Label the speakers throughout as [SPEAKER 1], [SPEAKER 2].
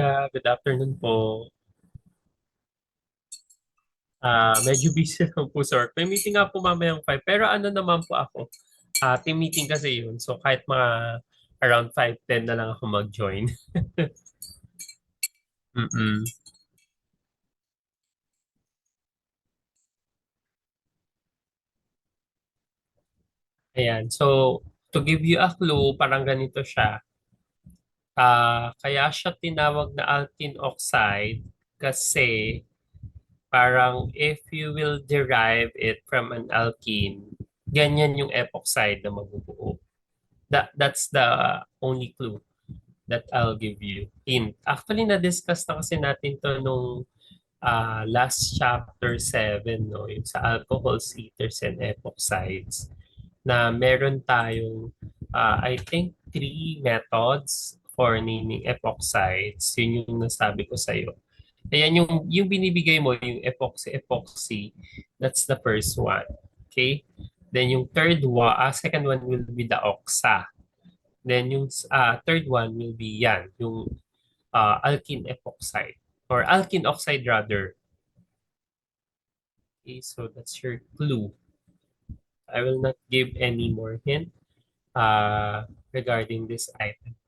[SPEAKER 1] Good afternoon po. Medyo busy lang po sa work. May meeting nga po mamayang 5. Pero ano naman po ako, team meeting kasi yun. So kahit mga around 5:10 na lang ako mag-join. Mm-mm. Ayan. So to give you a clue, parang ganito siya. Kaya siya tinawag na alkene oxide kasi parang if you will derive it from an alkene, ganyan yung epoxide na mabubuo. That's the only clue that I'll give you. Hint. Actually, na-discuss na kasi natin to nung last chapter 7, no? Yung sa alcohols, ethers, and epoxides, na meron tayong, I think, three methods for naming epoxides. Yun yung nasabi ko sa'yo. Ayan yung binibigay mo, yung epoxy, that's the first one. Okay? Then yung second one will be the oxa. Then yung third one will be yan, yung alkene epoxide or alkene oxide rather. Okay, so that's your clue. I will not give any more hint regarding this item.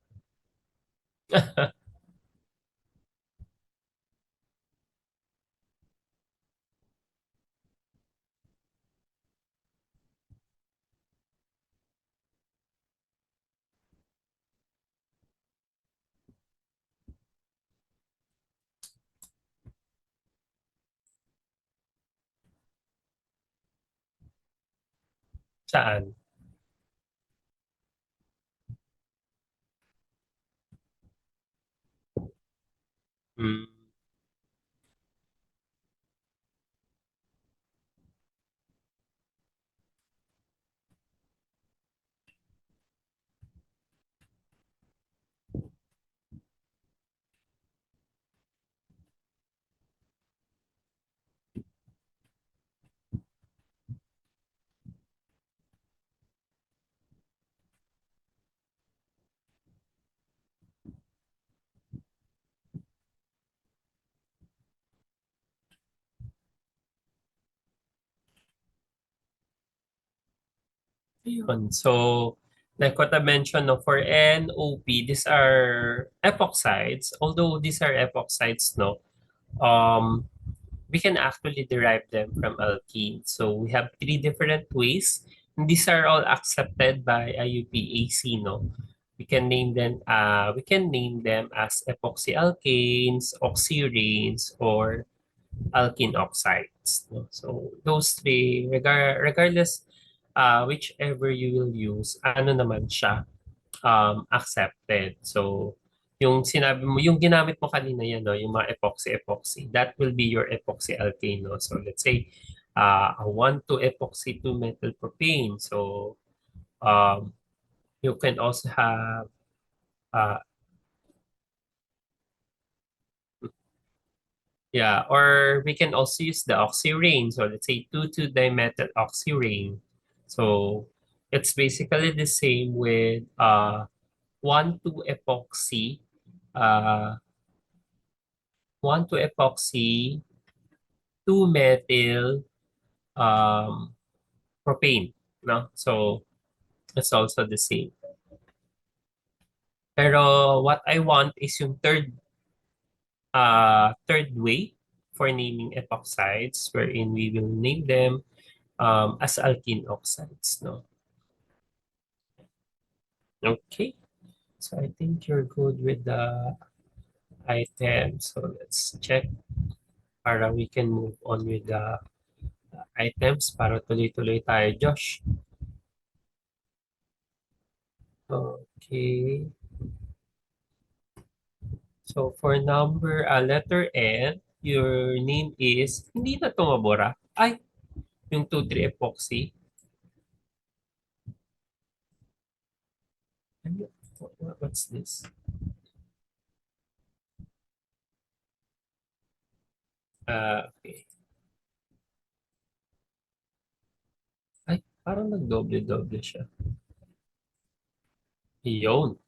[SPEAKER 1] Saan? Mm. Yun. So, like what I mentioned, no, for NOP, these are epoxides. Although these are epoxides, no, um, we can actually derive them from alkene. So we have three different ways. And these are all accepted by IUPAC, no? We can name them as epoxy alkanes, oxyranes, or alkene oxides. No? So those three, regardless whichever you will use, ano naman siya, accepted. So yung sinabi mo, yung ginamit mo kanina yan, no, yung mga epoxy, that will be your epoxy alkane. No? So let's say a 1,2-epoxy 2-methyl propane. So um, you can also have uh, yeah, or we can also use the oxyrane. So let's say 2,2-dimethyl oxyrane. So it's basically the same with 1,2-epoxy, uh, 1,2-epoxy 2-methyl um, propane. No? So it's also the same. Pero what I want is yung third way for naming epoxides wherein we will name them as alkene oxides. No? Okay. So I think you're good with the item. So let's check para we can move on with the items para tuloy-tuloy tayo, Josh. Okay. So for letter N, your name is, hindi na tumabora. Ay, yung 2,3 epoxy. Ano? What's this? Okay. Ay, parang nagdoble-doble siya. Iyon.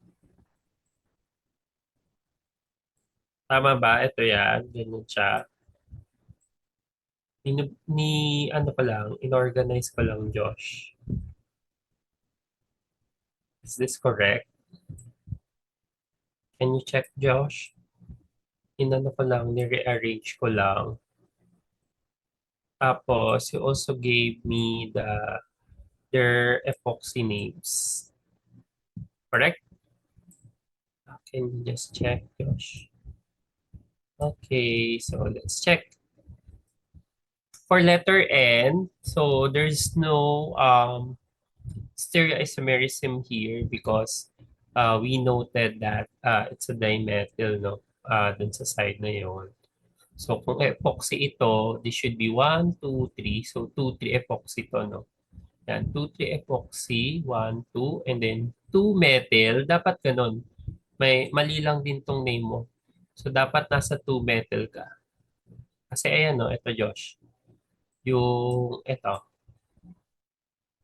[SPEAKER 1] Tama ba? Ito yan. Ganyan siya. Ano pa lang, inorganize ko lang, Josh. Is this correct? Can you check, Josh? Inano ko lang, ni-rearrange ko lang. Tapos, you also gave me their epoxy names. Correct? Can you just check, Josh? Okay, so let's check. For letter N, so there's no stereoisomerism here because we noted that it's a dimethyl, no? Dun sa side na yon. So kung epoxy ito, this should be 1, 2, 3. So 2, 3 epoxy to, no? Yan, 2, 3 epoxy, 1, 2, and then 2 methyl. Dapat ganun. Mali lang din tong name mo. So dapat nasa 2 methyl ka. Kasi ayan, no? Ito, Josh. Ito,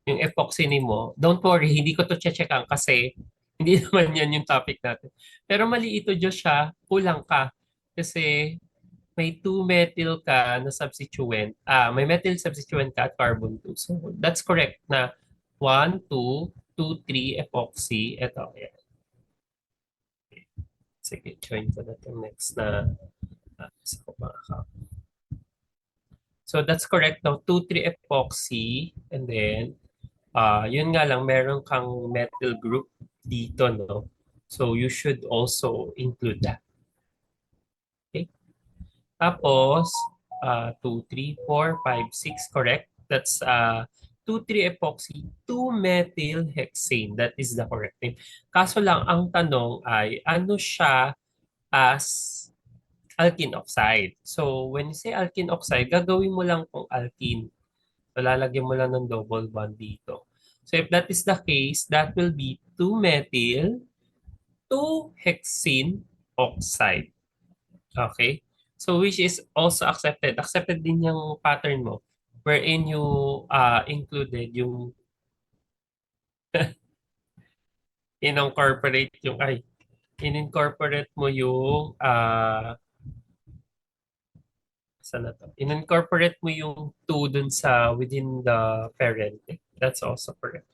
[SPEAKER 1] yung epoxy name mo, don't worry, hindi ko to checkan kasi hindi naman yan yung topic natin. Pero mali ito, Josh, ha? Kulang ka. Kasi may 2-methyl ka na substituent. May methyl substituent ka at carbon 2. So that's correct na 1, 2, 2, 3 epoxy. Ito, yan. Sige, join ko na itong next na isa ko pa account. So that's correct now, 2, 3 epoxy. And then, yun nga lang, meron kang methyl group dito, no? So you should also include that. Okay? Tapos, 2, 3, 4, 5, 6, correct? That's 2, 3 epoxy, 2 methyl hexane. That is the correct name. Kaso lang, ang tanong ay, ano siya as alkene oxide? So, when you say alkene oxide, gagawin mo lang kung alkene. So, lalagyan mo lang ng double bond dito. So, if that is the case, that will be 2 methyl, 2 hexene oxide. Okay? So which is also accepted. Accepted din yung pattern mo wherein you included yung in-incorporate yung in-incorporate mo yung saan na to? In-incorporate mo yung two dun sa within the parent. That's also correct.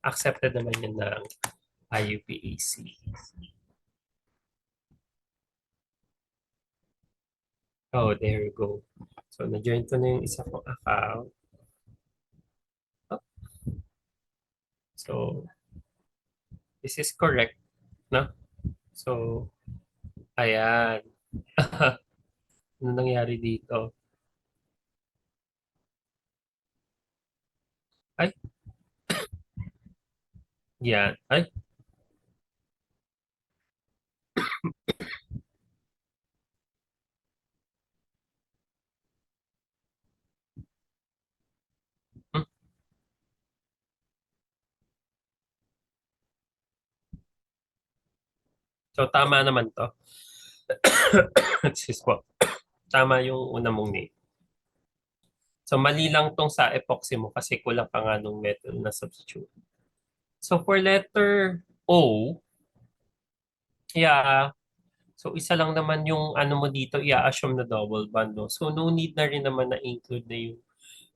[SPEAKER 1] Accepted naman yun ng IUPAC. Oh, there you go. So, na-join ko na yung isa kong account. Oh, so, this is correct, no? So, ayan. Ano nangyari dito? Ay, yan. Ay, hmm. So, tama naman to. Excuse po. Tama yung una mong name. So, mali lang tong sa epoxy mo kasi kulang pa nga nung metal na substitute. So, for letter O, yeah, so isa lang naman yung ano mo dito, i-assume na double bond, no? So, no need na rin naman na include na yung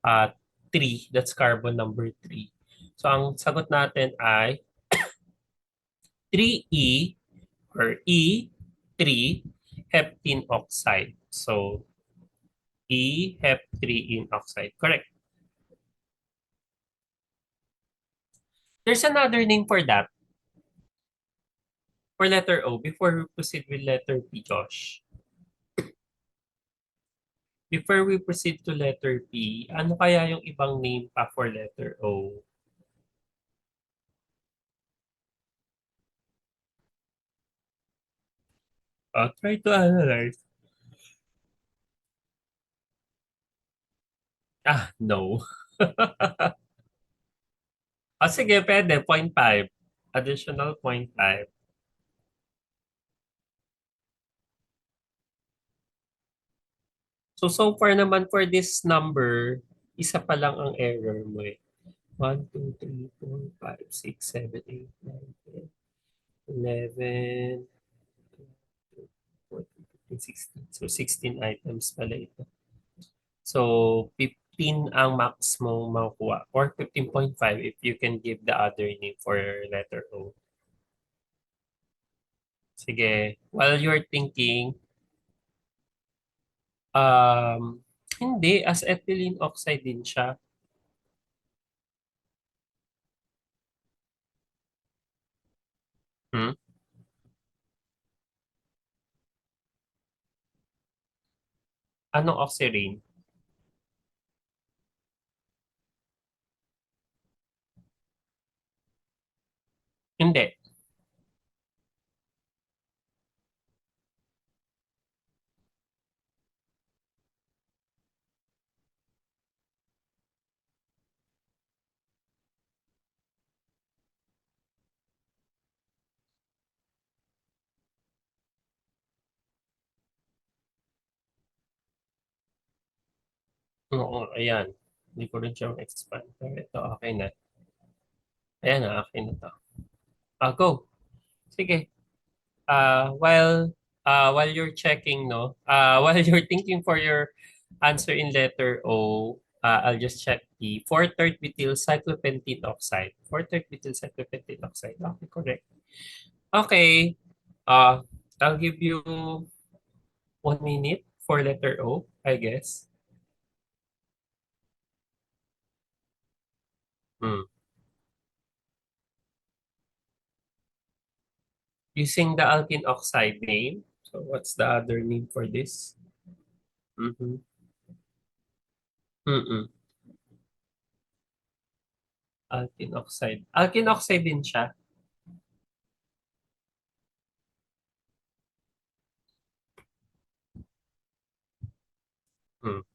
[SPEAKER 1] uh, 3, that's carbon number 3. So, ang sagot natin ay 3E or E3 heptene oxide. So, E-hep3 oxide. Correct. There's another name for that, for letter O, before we proceed with letter P, Josh. Before we proceed to letter P, ano kaya yung ibang name pa for letter O? Try to analyze. No. Sige, pwede. 0.5. Additional 0.5. So far naman for this number, isa pa lang ang error mo eh. 1, 2, 3, 4, 5, 6, 7, 8, 9, 10, 11, 16. So, 16 items pala ito. So, 15 ang max mo makukuha or 15.5 if you can give the other name for letter O. Sige. While you're thinking, um, hindi, as ethylene oxide din siya. Hmm? Anong oxirane? Hindi. Oo, ayan. Hindi ko rin siya expand. Pero ito, okay na. Ayan na, okay na to. Go. Sige. While you're checking, no, while you're thinking for your answer in letter O, I'll just check the 4/3 methyl cyclopentene oxide. 4/3 methyl cyclopentene oxide. Okay, correct. Okay. Uh, I'll give you 1 minute for letter O, I guess. Hmm. Using the alkene oxide name. So what's the other name for this? Mm-hmm. Mm-mm. Alkene oxide. Alkene oxide din siya. Hmm.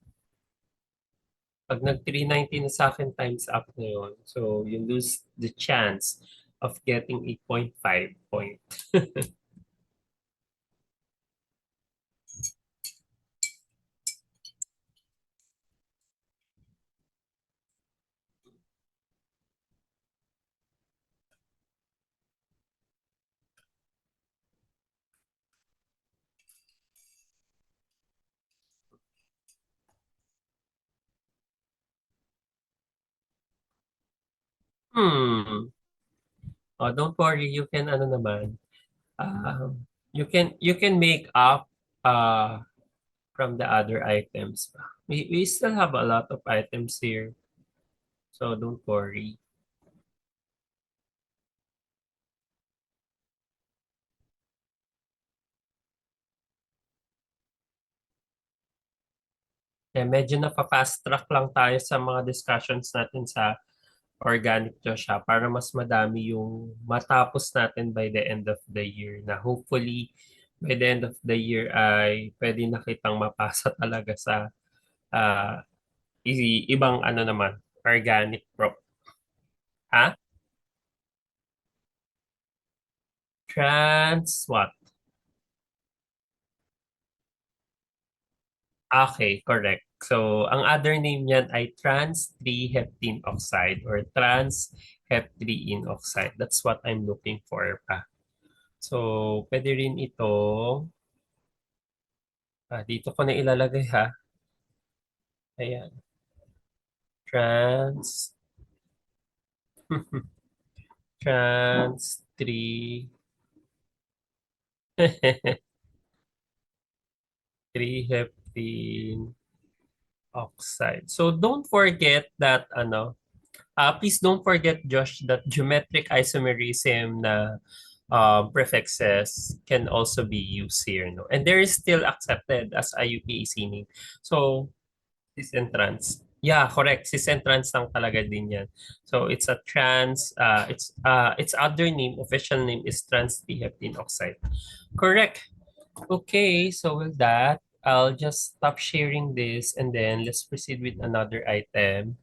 [SPEAKER 1] Pag nag 390 na sa akin times up na yun, so you lose the chance of getting 8.5 point. Hmm. Oh, don't worry, you can ano naman. You can make up uh from the other items. We still have a lot of items here, so don't worry. Medyo napapa-fast track lang tayo sa mga discussions natin sa organic Joshua para mas madami yung matapos natin by the end of the year na hopefully by the end of the year ay pwede na kitang mapasa talaga sa ah, ibang ano naman, organic prop. Ha? Trans what? Okay, correct. So, ang other name niyan ay trans-3-heptene oxide or trans-heptrine oxide. That's what I'm looking for pa. So, pwede rin ito. Dito ko na ilalagay ha. Ayan. Trans, trans-3, 3-heptene oxide. So, don't forget that, please don't forget, Josh, that geometric isomerism na prefixes can also be used here, no? And there is still accepted as IUPAC name. So, cis and trans. Yeah, correct. Cis and trans lang talaga din yan. So, it's a trans, its other name, official name is trans-diheptene oxide. Correct. Okay, so with that, I'll just stop sharing this and then let's proceed with another item.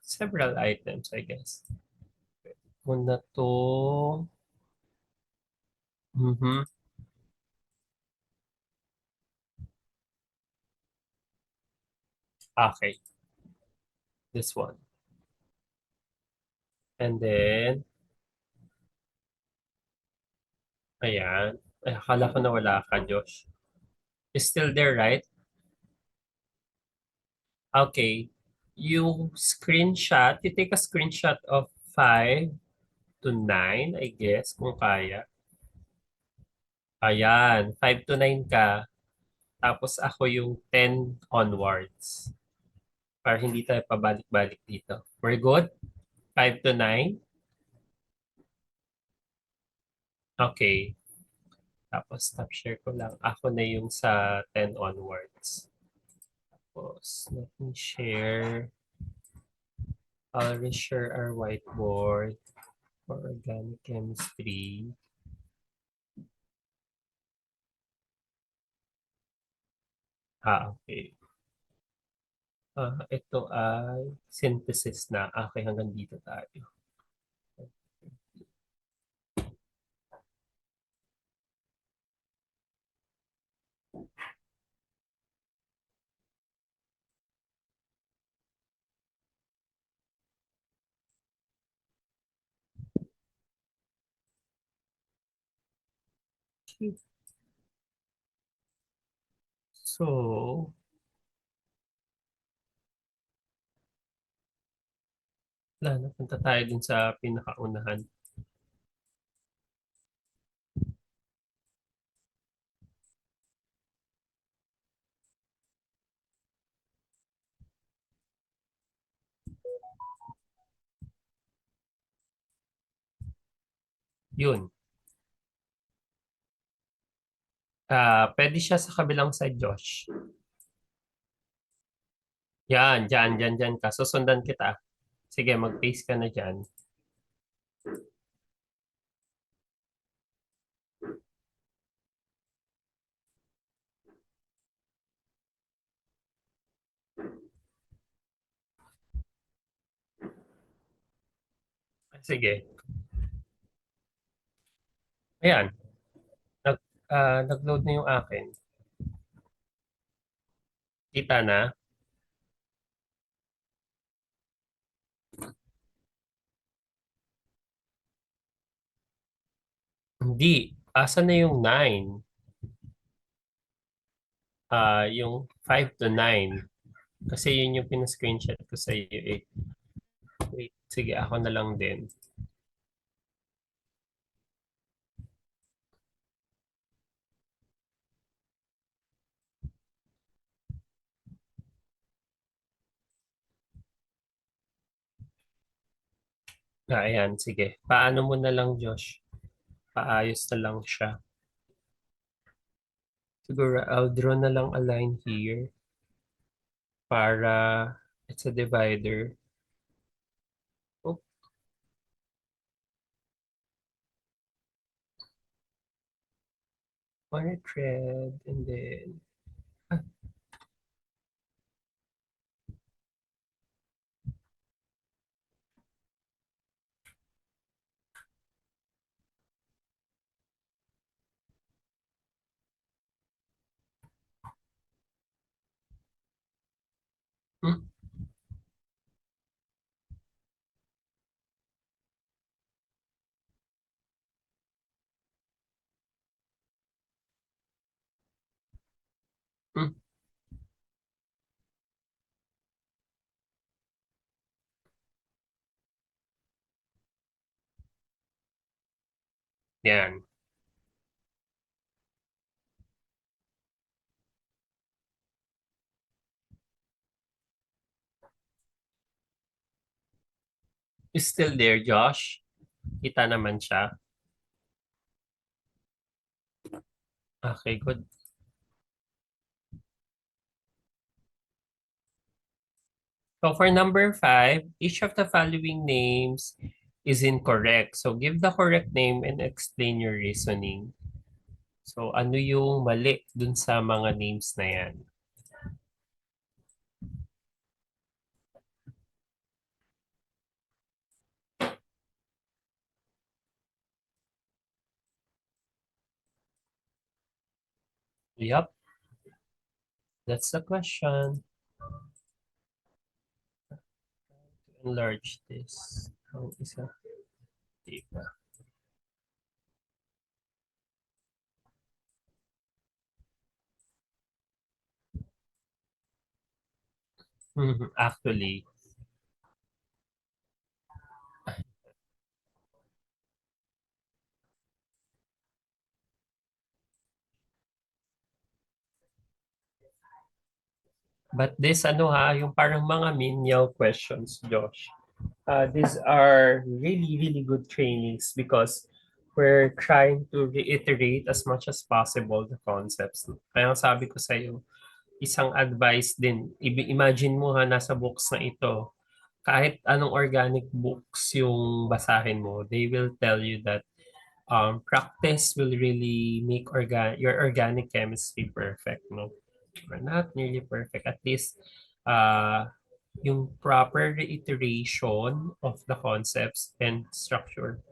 [SPEAKER 1] Several items, I guess. Muna to. Mhm. Okay, this one. And then, ayan. Ay, akala ko na wala ka, Josh. Is still there, right? Okay. You screenshot, you take a screenshot of 5 to 9, I guess, kung kaya. Ayan, 5 to 9 ka. Tapos ako yung 10 onwards. Para hindi tayo pabalik-balik dito. We're good? 5 to 9? Okay. Tapos stop share ko lang. Ako na yung sa 10 onwards. Tapos, let me share. I'll reshare our whiteboard for organic chemistry. Okay. Ito ay synthesis na. Okay, hanggang dito tayo. So, wala na. Punta tayo dun sa pinakaunahan. Yun. Pwede siya sa kabilang side, Josh. Yan, dyan ka. Susundan kita. Sige, mag-paste ka na dyan. Sige. Ayan. Nag, nag-load na yung akin. Kita na? Hindi. Asa na yung 9? Yung 5 to 9. Kasi yun yung pina-screenshot ko sa iyo eh. Wait, sige, ako na lang din. Ayan, sige. Paano mo na lang, Josh? Paayos na lang siya. Siguro, I'll draw na lang a line here para it's a divider. Oh, on a thread, and then... Ah, hmm, hmm, yan. Is still there, Josh? Kita naman siya. Okay, good. So for number 5, each of the following names is incorrect. So give the correct name and explain your reasoning. So ano yung mali dun sa mga names na yan? Yup, that's the question. Enlarge this. Ang isa. Diba? Actually. But this ano ha, yung parang mga menial questions, Josh. These are really, really good trainings because we're trying to reiterate as much as possible the concepts. Kaya nga sabi ko sa iyo, isang advice din, imagine mo ha, nasa books na ito, kahit anong organic books yung basahin mo, they will tell you that practice will really make your organic chemistry perfect, no? Or not nearly perfect, at least uh, yung proper reiteration of the concepts and structure.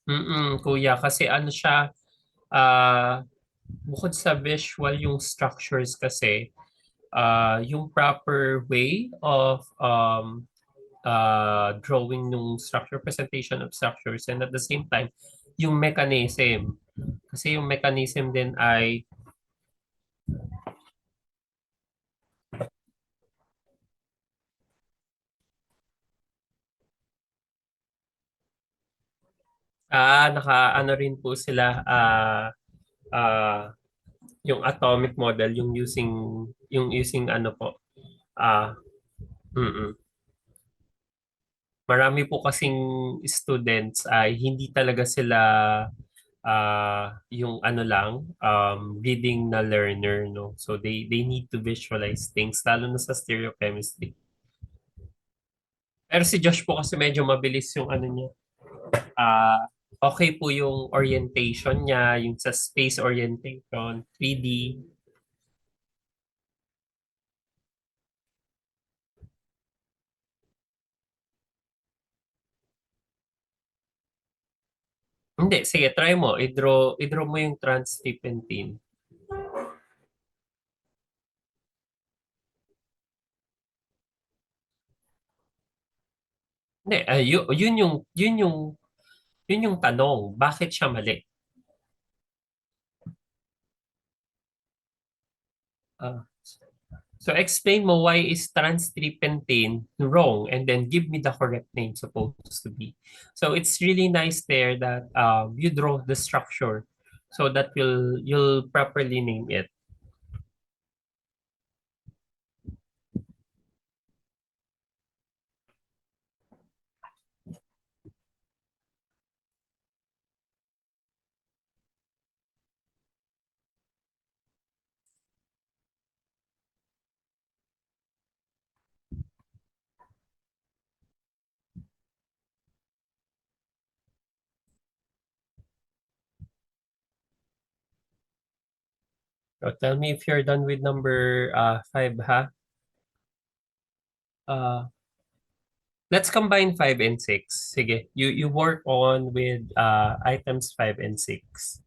[SPEAKER 1] Kuya, kasi ano siya, uh, bukod sa visual yung structures kasi, yung proper way of drawing ng structure, presentation of structures, and at the same time, yung mechanism. Kasi yung mechanism din ay, naka-ano rin po sila, ah, yung atomic model, yung using ano po, ah, mm. Marami po kasing students ay hindi talaga sila yung ano lang, reading na learner, no? So they need to visualize things, lalo na sa stereochemistry. Pero si Josh po kasi medyo mabilis yung ano niya. Okay po yung orientation niya, yung sa space orientation, 3D. Hindi, sige, try mo. I-draw mo yung trans-terpentine. Hindi, yun yung tanong. Bakit siya mali? Ah, so explain mo why is trans-terpentine wrong and then give me the correct name supposed to be. So it's really nice there that you draw the structure so that you'll properly name it. So tell me if you're done with number 5, ha? Uh, let's combine 5 and 6. Sige, you work on with items 5 and 6.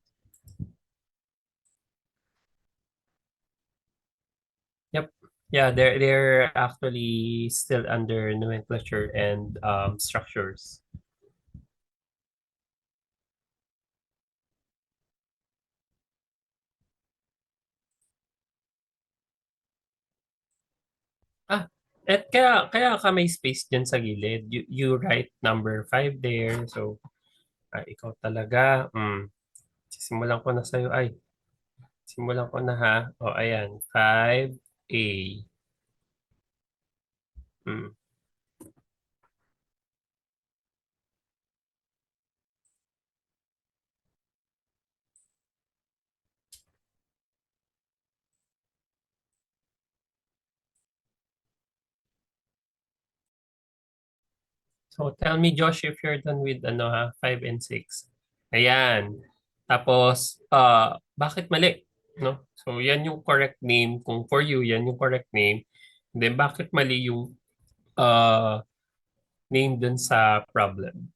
[SPEAKER 1] Yep. Yeah, they're actually still under nomenclature and structures. Ah, at kaya ka may space dyan sa gilid. You write number 5 there. So, ikaw talaga. Sisimulan ko na sa'yo. Ay, simulan ko na ha. O, ayan. 5A. Mm. So tell me, Josh, if you're done with ano ha, 5 and 6. Ayan. Tapos, bakit mali? No? So yan yung correct name. Kung for you, yan yung correct name. Then bakit mali yung uh, name dun sa problem?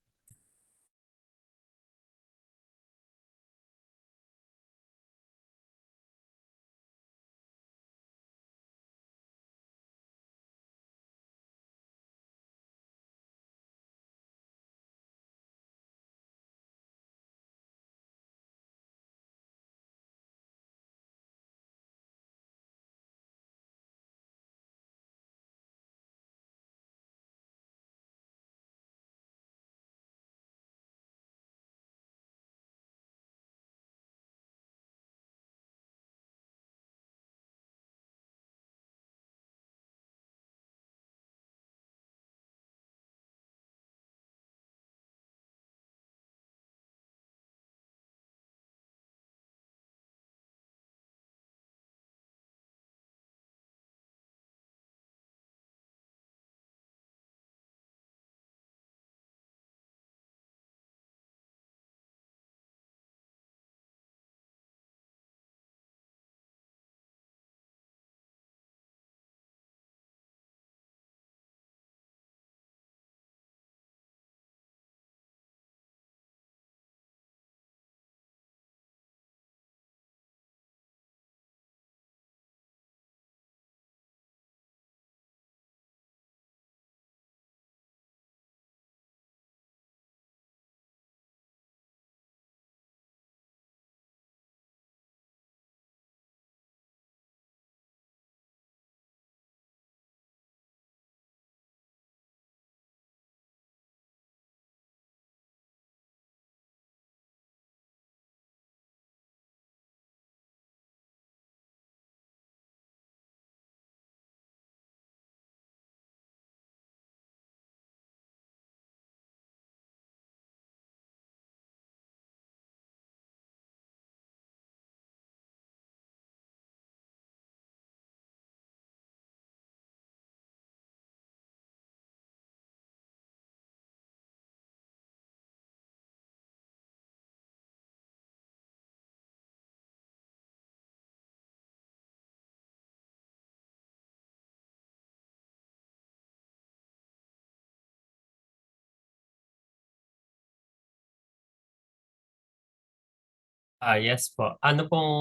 [SPEAKER 1] Yes po. Ano pong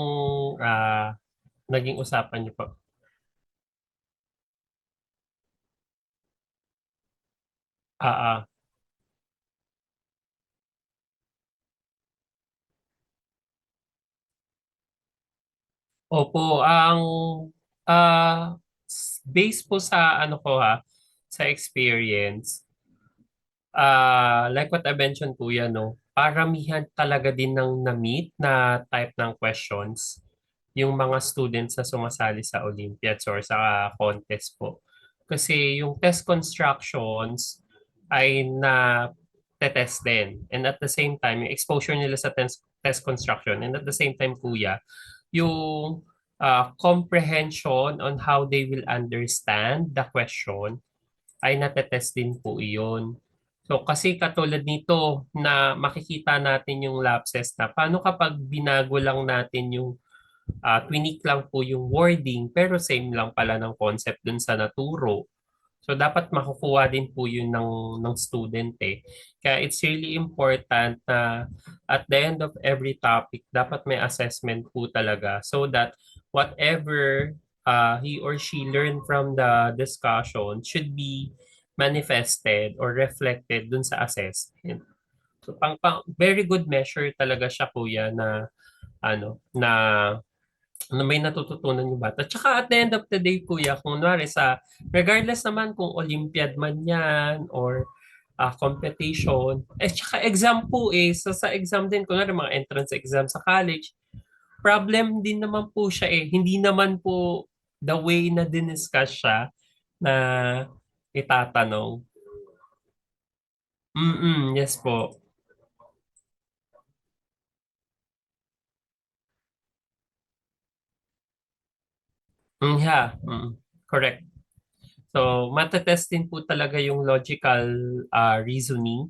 [SPEAKER 1] naging usapan niyo po? Ah, Opo, ang base po sa ano ko sa experience, like what I mentioned po yan, no, paramihan talaga din ng na-meet na type ng questions yung mga students na sumasali sa Olympiads or sa contest po. Kasi yung test constructions ay na test din. And at the same time, yung exposure nila sa test construction. And at the same time, kuya, yung comprehension on how they will understand the question ay natetest din po iyon. So kasi katulad nito na makikita natin yung lapses na paano kapag binago lang natin yung tweak lang po yung wording pero same lang pala ng concept dun sa naturo. So dapat makukuha din po yun ng student eh. Kaya it's really important na at the end of every topic, dapat may assessment po talaga so that whatever he or she learned from the discussion should be manifested or reflected dun sa assessment. So very good measure talaga siya kuya na na may natututunan yung bata. Tsaka at the end of the day, kuya, kung kunwari regardless naman kung Olympiad man yan or competition, tsaka exam po sa exam din, kunwari mga entrance exam sa college, problem din naman po siya Hindi naman po the way na diniscuss siya na itatanong. Yes po. Correct. So, matetest din po talaga yung logical reasoning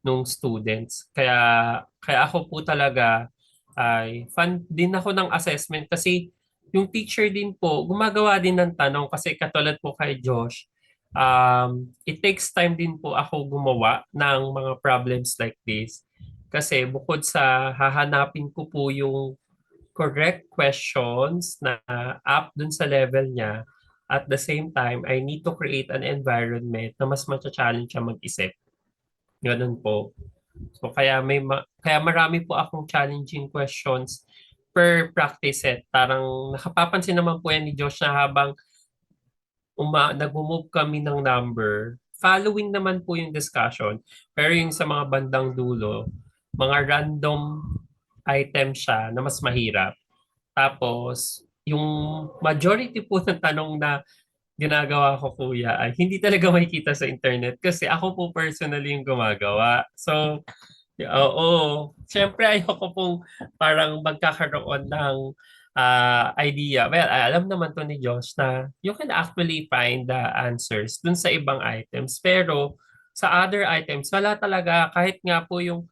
[SPEAKER 1] nung students. Kaya ako po talaga ay fan din ako ng assessment kasi yung teacher din po gumagawa din ng tanong kasi katulad po kay Josh, it takes time din po ako gumawa ng mga problems like this. Kasi bukod sa hahanapin ko po yung correct questions na up dun sa level niya, at the same time, I need to create an environment na mas challenge siya mag-isip. Ganun po. So kaya marami po akong challenging questions per practice set. Parang nakapapansin naman po yan ni Josh na habang nag-move kami ng number, following naman po yung discussion, pero yung sa mga bandang dulo, mga random item siya na mas mahirap. Tapos, yung majority po ng tanong na ginagawa ko kuya ay hindi talaga makikita sa internet kasi ako po personally yung gumagawa. So, oo. Siyempre, ayoko pong parang magkakaroon ng idea. Well, alam naman to ni Josh na you can actually find the answers dun sa ibang items. Pero sa other items, wala talaga. Kahit nga po yung,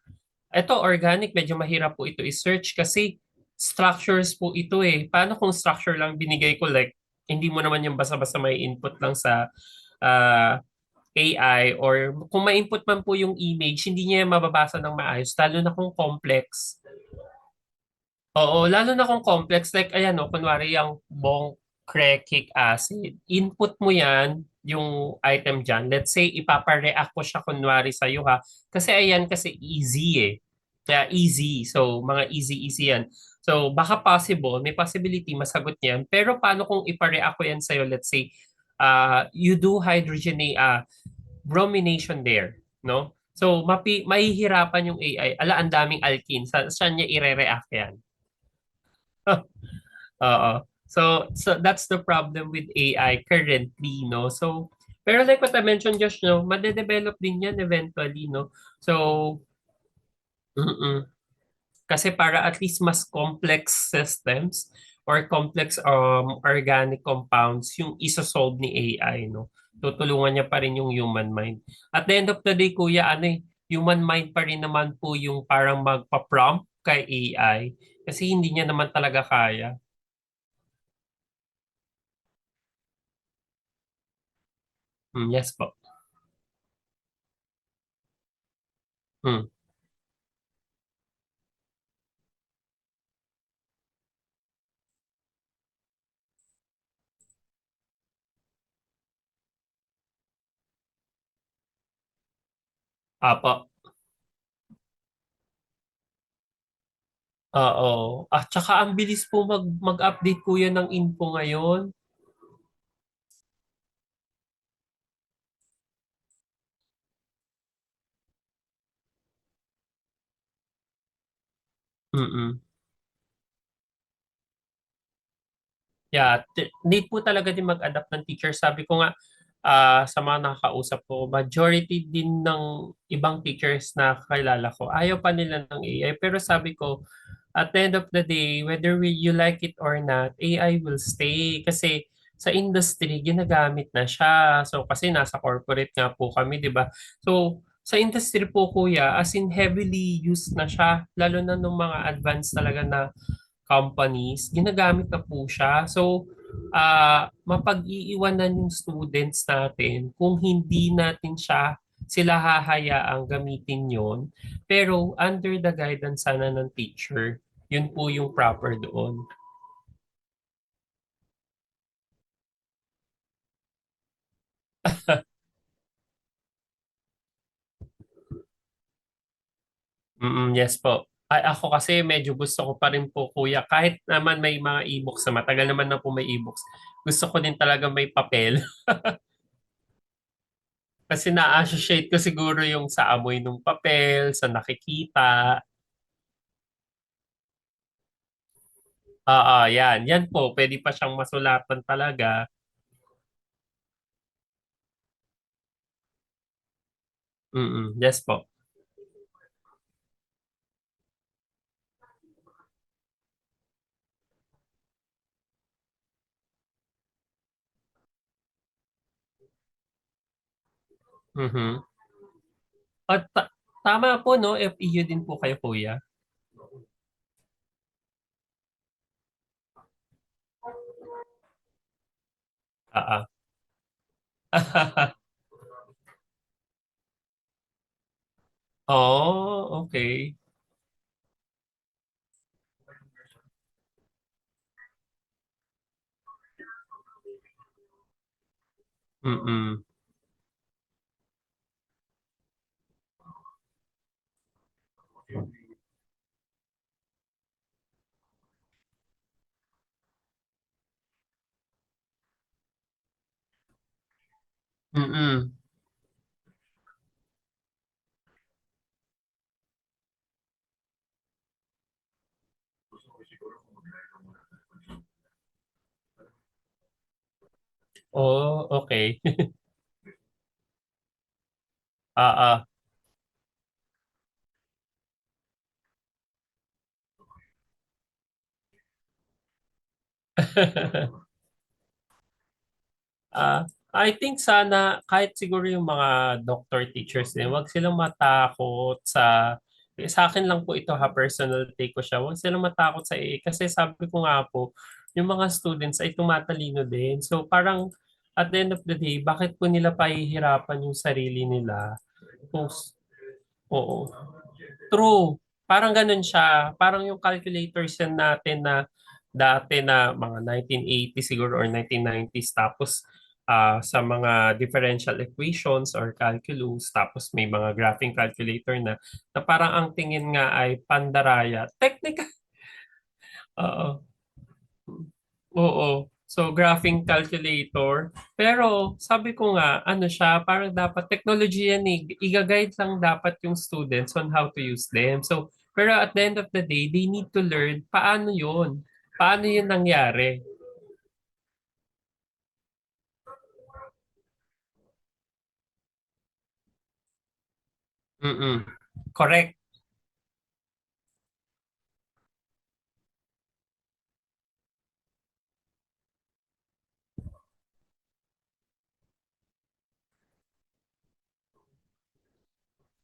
[SPEAKER 1] eto organic, medyo mahirap po ito i-search kasi structures po ito Paano kung structure lang binigay ko like, hindi mo naman yung basta-basta may input lang sa ah, AI or kung ma-input man po yung image, hindi niya mababasa ng maayos, lalo na kung complex. Oo, lalo na kung complex, like ayan no, kunwari yung bongkrecic acid, input mo yan, yung item dyan, let's say ipapareact ko siya kunwari sa'yo kasi ayan kasi easy Kaya easy, so mga easy yan. So baka possible, may possibility masagot niyan, pero paano kung ipareact ko yan sa'yo, let's say, you do hydrogenate, bromination there, no? So, mahihirapan yung AI. Ala, ang daming alkene. Saan niya ire-react yan? Oo. So that's the problem with AI currently, no? So, pero like what I mentioned, Josh, no, madedevelop din yan eventually, no? So, mm kasi para at least mas complex systems or complex organic compounds yung isosolve ni AI, no? Tutulungan niya pa rin yung human mind. At the end of the day, kuya, human mind pa rin naman po yung parang magpa-prompt kay AI kasi hindi niya naman talaga kaya. Yes po. Mm. Apo. Oo. At saka ang bilis po mag-update po yan ng info ngayon. Mm. Yeah, need po talaga din mag-adapt ng teacher. Sabi ko nga, sa mga nakakausap ko, majority din ng ibang teachers na kakilala ko, ayaw pa nila ng AI. Pero sabi ko, at the end of the day, whether you like it or not, AI will stay. Kasi sa industry, ginagamit na siya. So, kasi nasa corporate nga po kami, di ba? So, sa industry po, kuya, as in heavily used na siya, lalo na nung mga advanced talaga na companies, ginagamit na po siya. So, mapag-iiwanan yung students natin kung hindi natin sila hahayaang gamitin yon, pero under the guidance sana ng teacher. Yun po yung proper doon. Yes po. Ay, ako kasi medyo gusto ko pa rin po, kuya, kahit naman may mga e-books na matagal naman na po may e-books, gusto ko din talaga may papel. Kasi na-associate ko siguro yung sa amoy ng papel, sa nakikita. Yan. Yan po. Pwede pa siyang masulatan talaga. Yes po. Mhm. At tama po, no? FEU din po kayo, kuya. Ah, ah. Oh, okay. Mm-mm. Mm-mm. Oh, okay. Ah, ah. I think sana kahit siguro yung mga doctor teachers din, wag silang matakot sa akin lang po ito, ha, personal take ko siya. Wag silang matakot sa AI kasi sabi ko nga po, yung mga students ay tumatalino din. So parang at the end of the day, bakit po nila pahihirapan yung sarili nila? Kung, oo. True. Parang ganun siya. Parang yung calculators yan natin na dati na mga 1980 siguro or 1990s, tapos sa mga differential equations or calculus, tapos may mga graphing calculator na parang ang tingin nga ay pandaraya. Technical. Oo. Oo. So, graphing calculator. Pero, sabi ko nga, ano siya, parang dapat technology yan eh. Iga-guide lang dapat yung students on how to use them. So, pero at the end of the day, they need to learn paano yun. Paano yun nangyari. Mm-mm. Correct.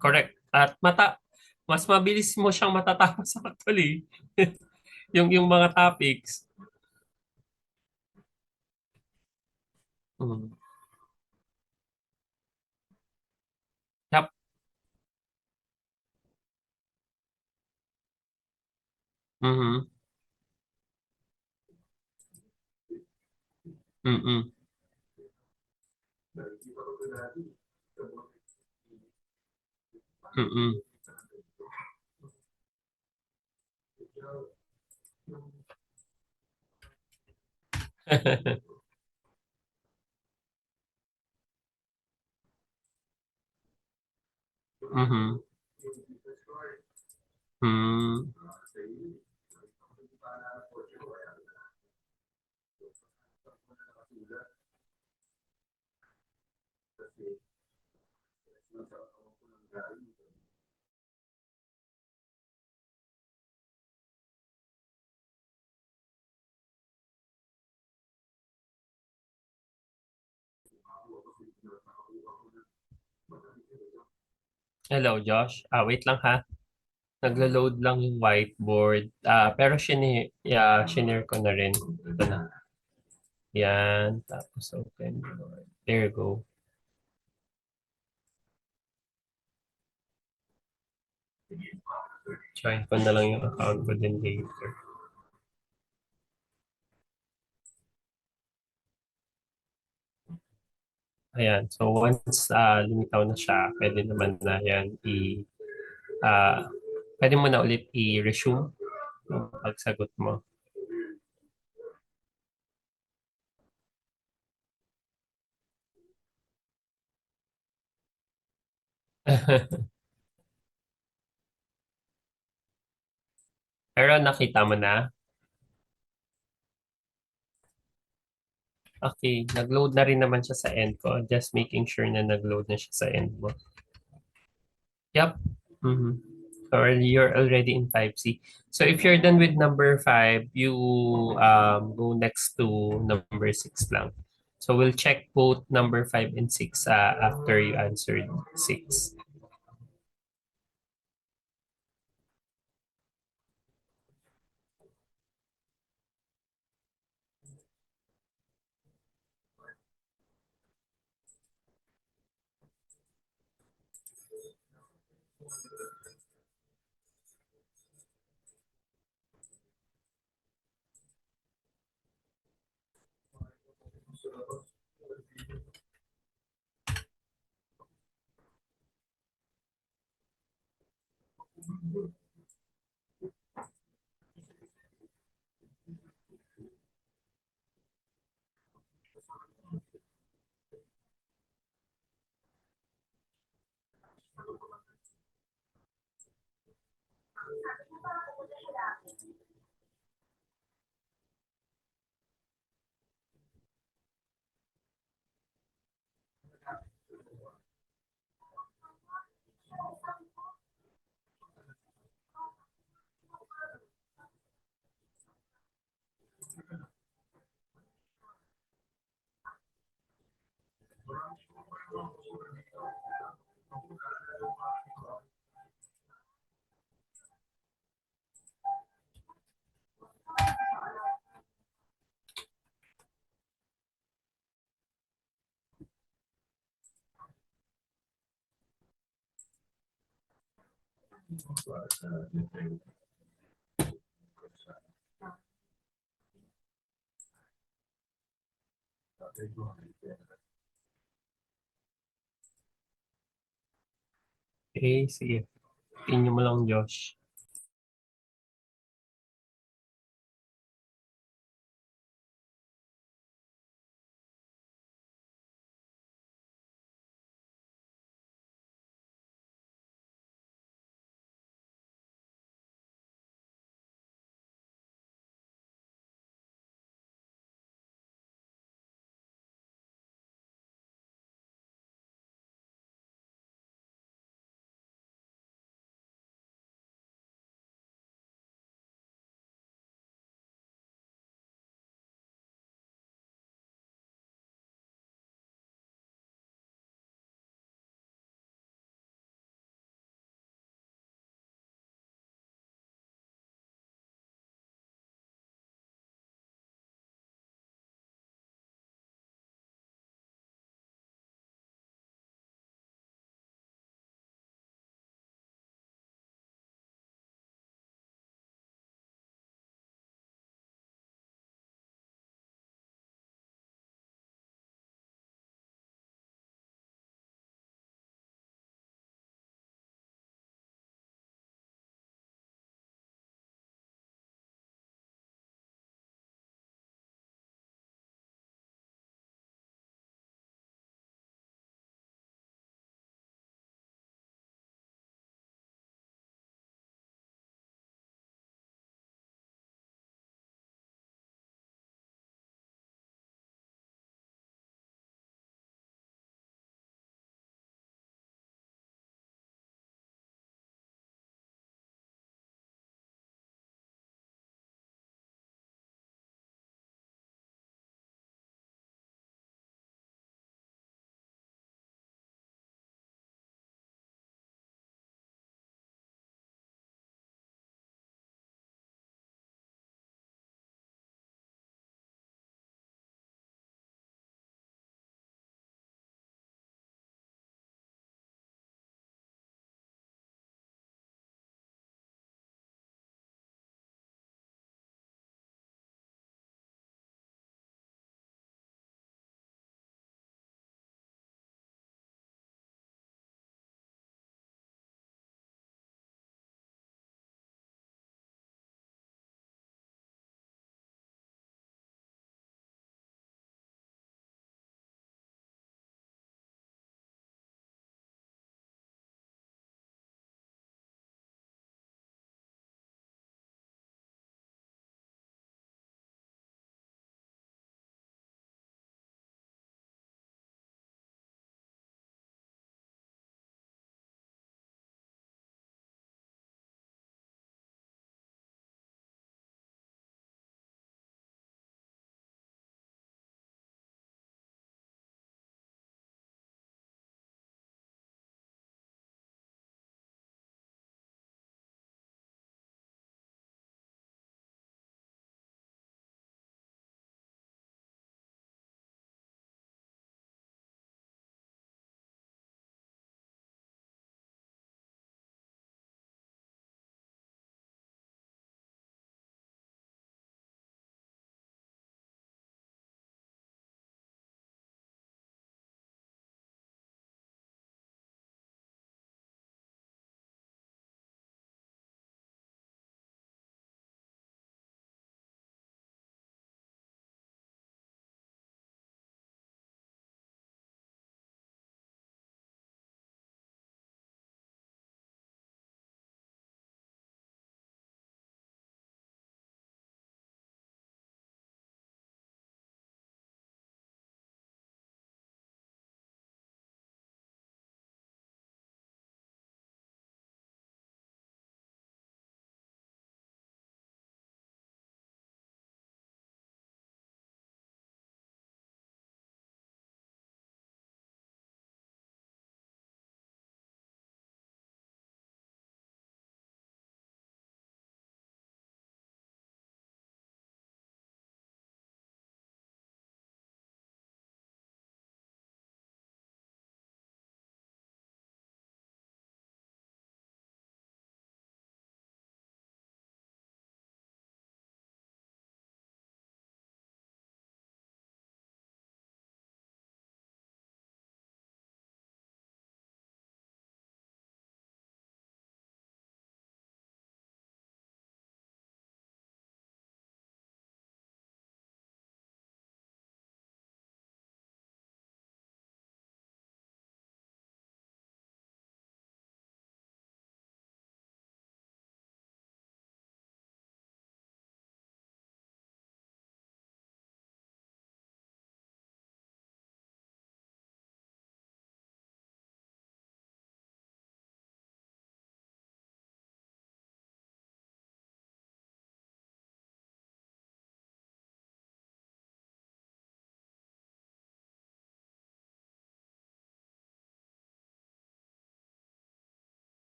[SPEAKER 1] Correct. At mas mabilis mo siyang matatapos actually. yung mga topics. Mm. Yep. Mm-hmm. Mm-mm. Mm-mm. Mhm. Hmm. Hello, Josh. Wait lang ha. Naglo-load lang yung whiteboard. Pero shinare ko na rin. Ito na. Yan. Tapos open. There you go. Join ko na lang yung account ko din later. Ayan. So once lumitaw na siya, pwede naman na yan uh, pwede mo na ulit i-resume yung pagsagot mo. Pero nakita mo na. Okay, nag-load na rin naman siya sa end ko. Just making sure na nag-load na siya sa end mo. Yep. Mhm. Or you're already in 5C. So if you're done with number 5, you go next to number 6 lang. So we'll check both number 5 and 6 after you answered 6. Okay, sige. Tingnan mo lang, Josh.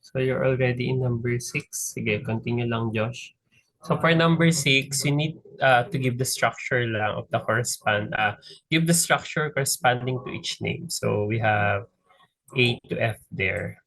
[SPEAKER 1] So you're already in number 6. Sige, continue lang, Josh. So for number 6, you need to give the structure lang of the give the structure corresponding to each name. So we have A to F there.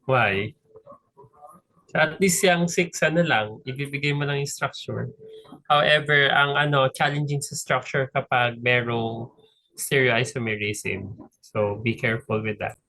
[SPEAKER 1] Why? So at least yung 6, ano lang, ibibigay mo lang yung structure. However, ang challenging sa structure kapag merong stereoisomerism. So be careful with that.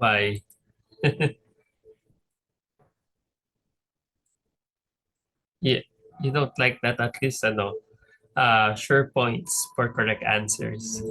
[SPEAKER 1] Why? Yeah, you don't like that, at least sure points for correct answers.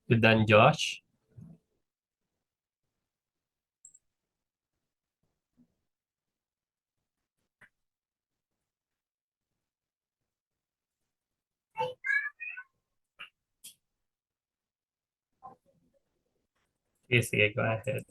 [SPEAKER 1] You done, Josh? Yes, sige, go ahead.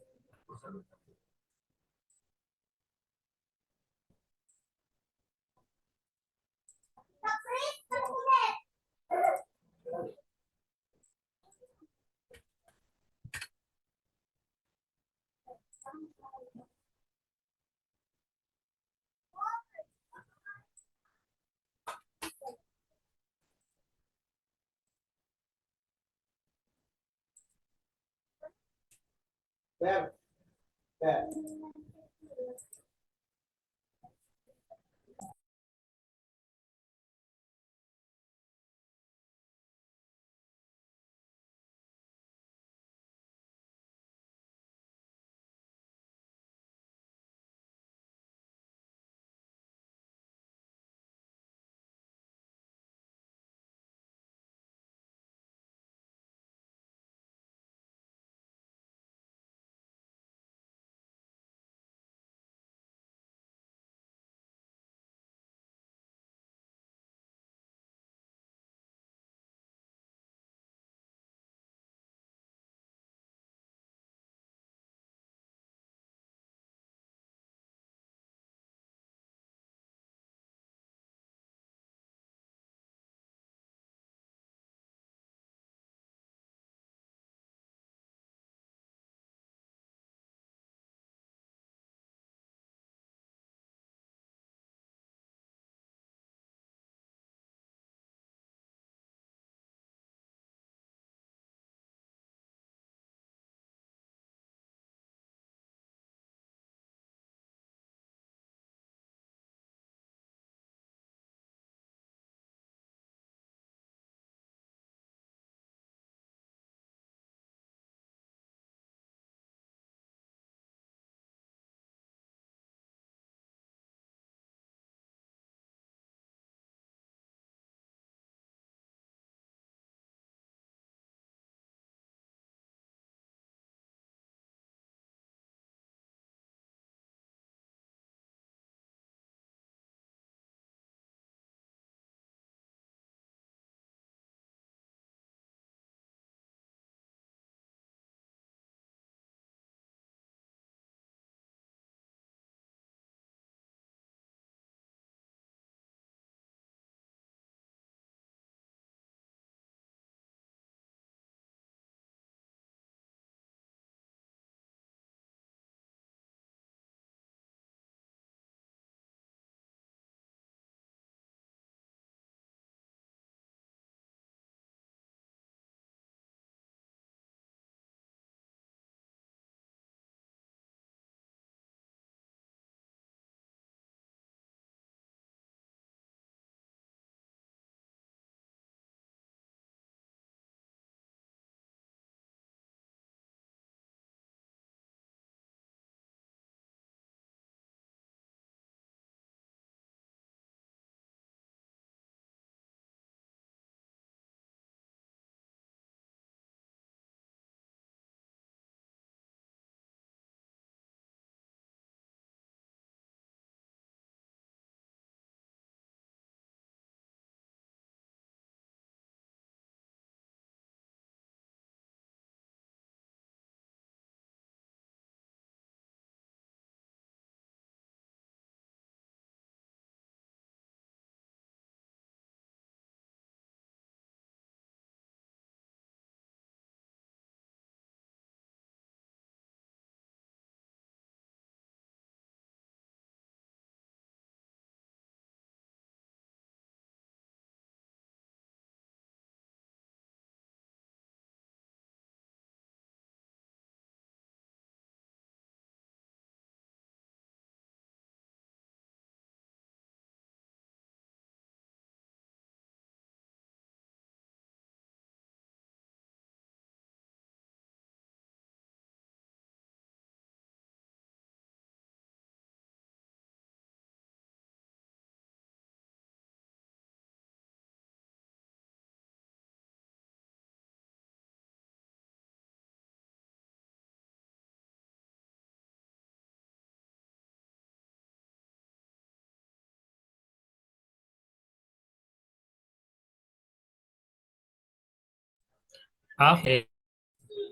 [SPEAKER 1] Okay.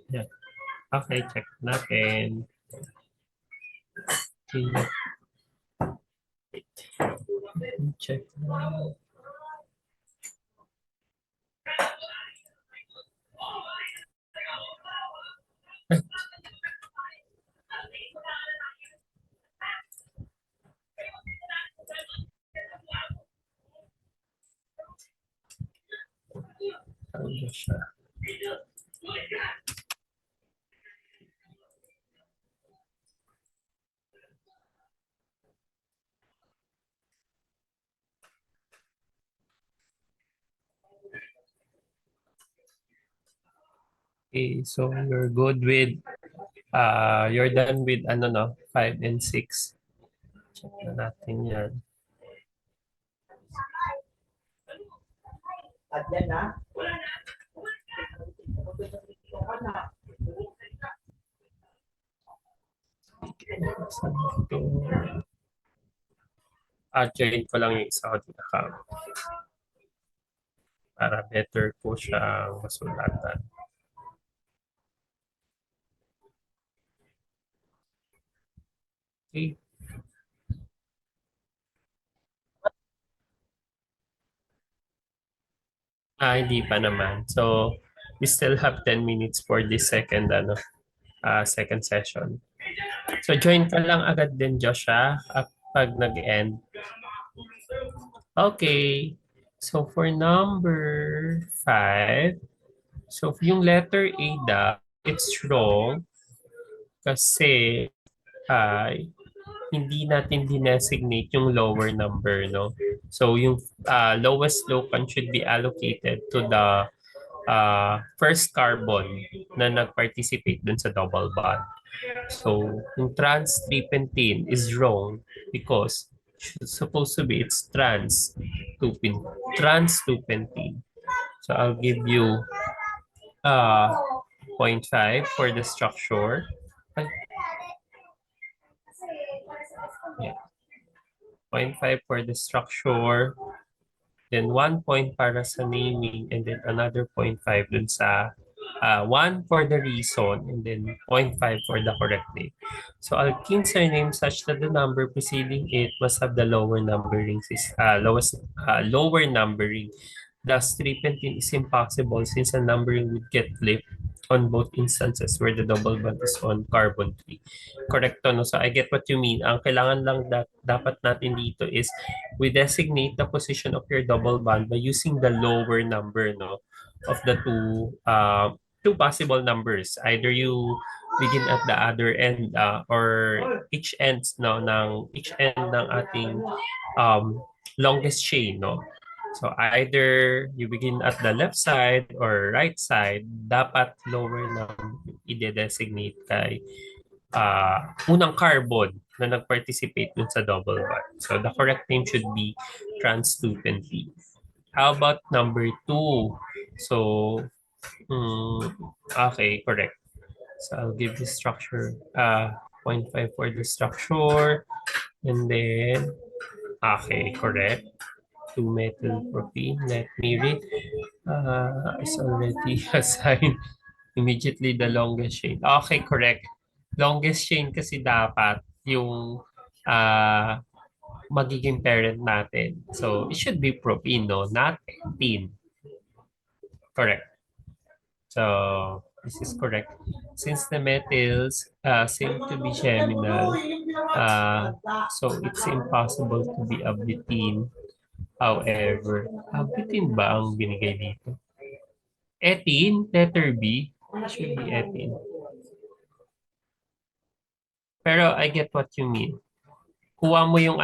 [SPEAKER 1] Yeah. Okay, check natin. Okay, check. Ano siya? Okay, so you're done with ano no, 5 and 6. Check na natin yan. Saan ito? Join ko lang yung isa ko din account para better po siyang masulatan. Okay. Hindi pa naman. So, we still have 10 minutes for this second session. So, join ka lang agad din, Joshua, pag nag-end. Okay. So, for number 5, so yung letter A it's wrong kasi hindi natin dinesignate yung lower number, no? So, yung lowest locant should be allocated to the first carbon na nag-participate dun sa double bond. So, yung trans-3-pentene is wrong because it's supposed to be it's trans-2-pentene. So, I'll give you uh, zero point 0.5 for the structure. Ay, yeah. 0.5 for the structure. Then 1 point para sa naming, and then another 0.5 dun sa 1 for the reason, and then 0.5 for the correct name. So alkene surname such that the number preceding it must have the lower numbering. Thus, 3 is impossible since a numbering would get flipped on both instances where the double bond is on carbon 3. Correct to, no? So I get what you mean. Ang kailangan lang dapat natin dito is we designate the position of your double bond by using the lower number, no, of the two possible numbers. Either you begin at the other end or each end ng ating longest chain, no. So either you begin at the left side or right side, dapat lower na i-designate kay unang carbon na nag-participate dun sa double bond. So the correct name should be trans-2,P. How about number 2? So, okay, correct. So I'll give the structure 0.5 for the structure. And then, okay, correct. 2-methyl propene. Let me read. It's already assigned immediately the longest chain. Okay, correct. Longest chain kasi dapat yung magiging parent natin. So, it should be propene, no? Not ethene. Correct. So, this is correct. Since the methyls seem to be geminal, so it's impossible to be a butene. However, butene ba ang binigay dito? Ethene, letter B. It should be ethene. Pero I get what you mean. Kuha mo yung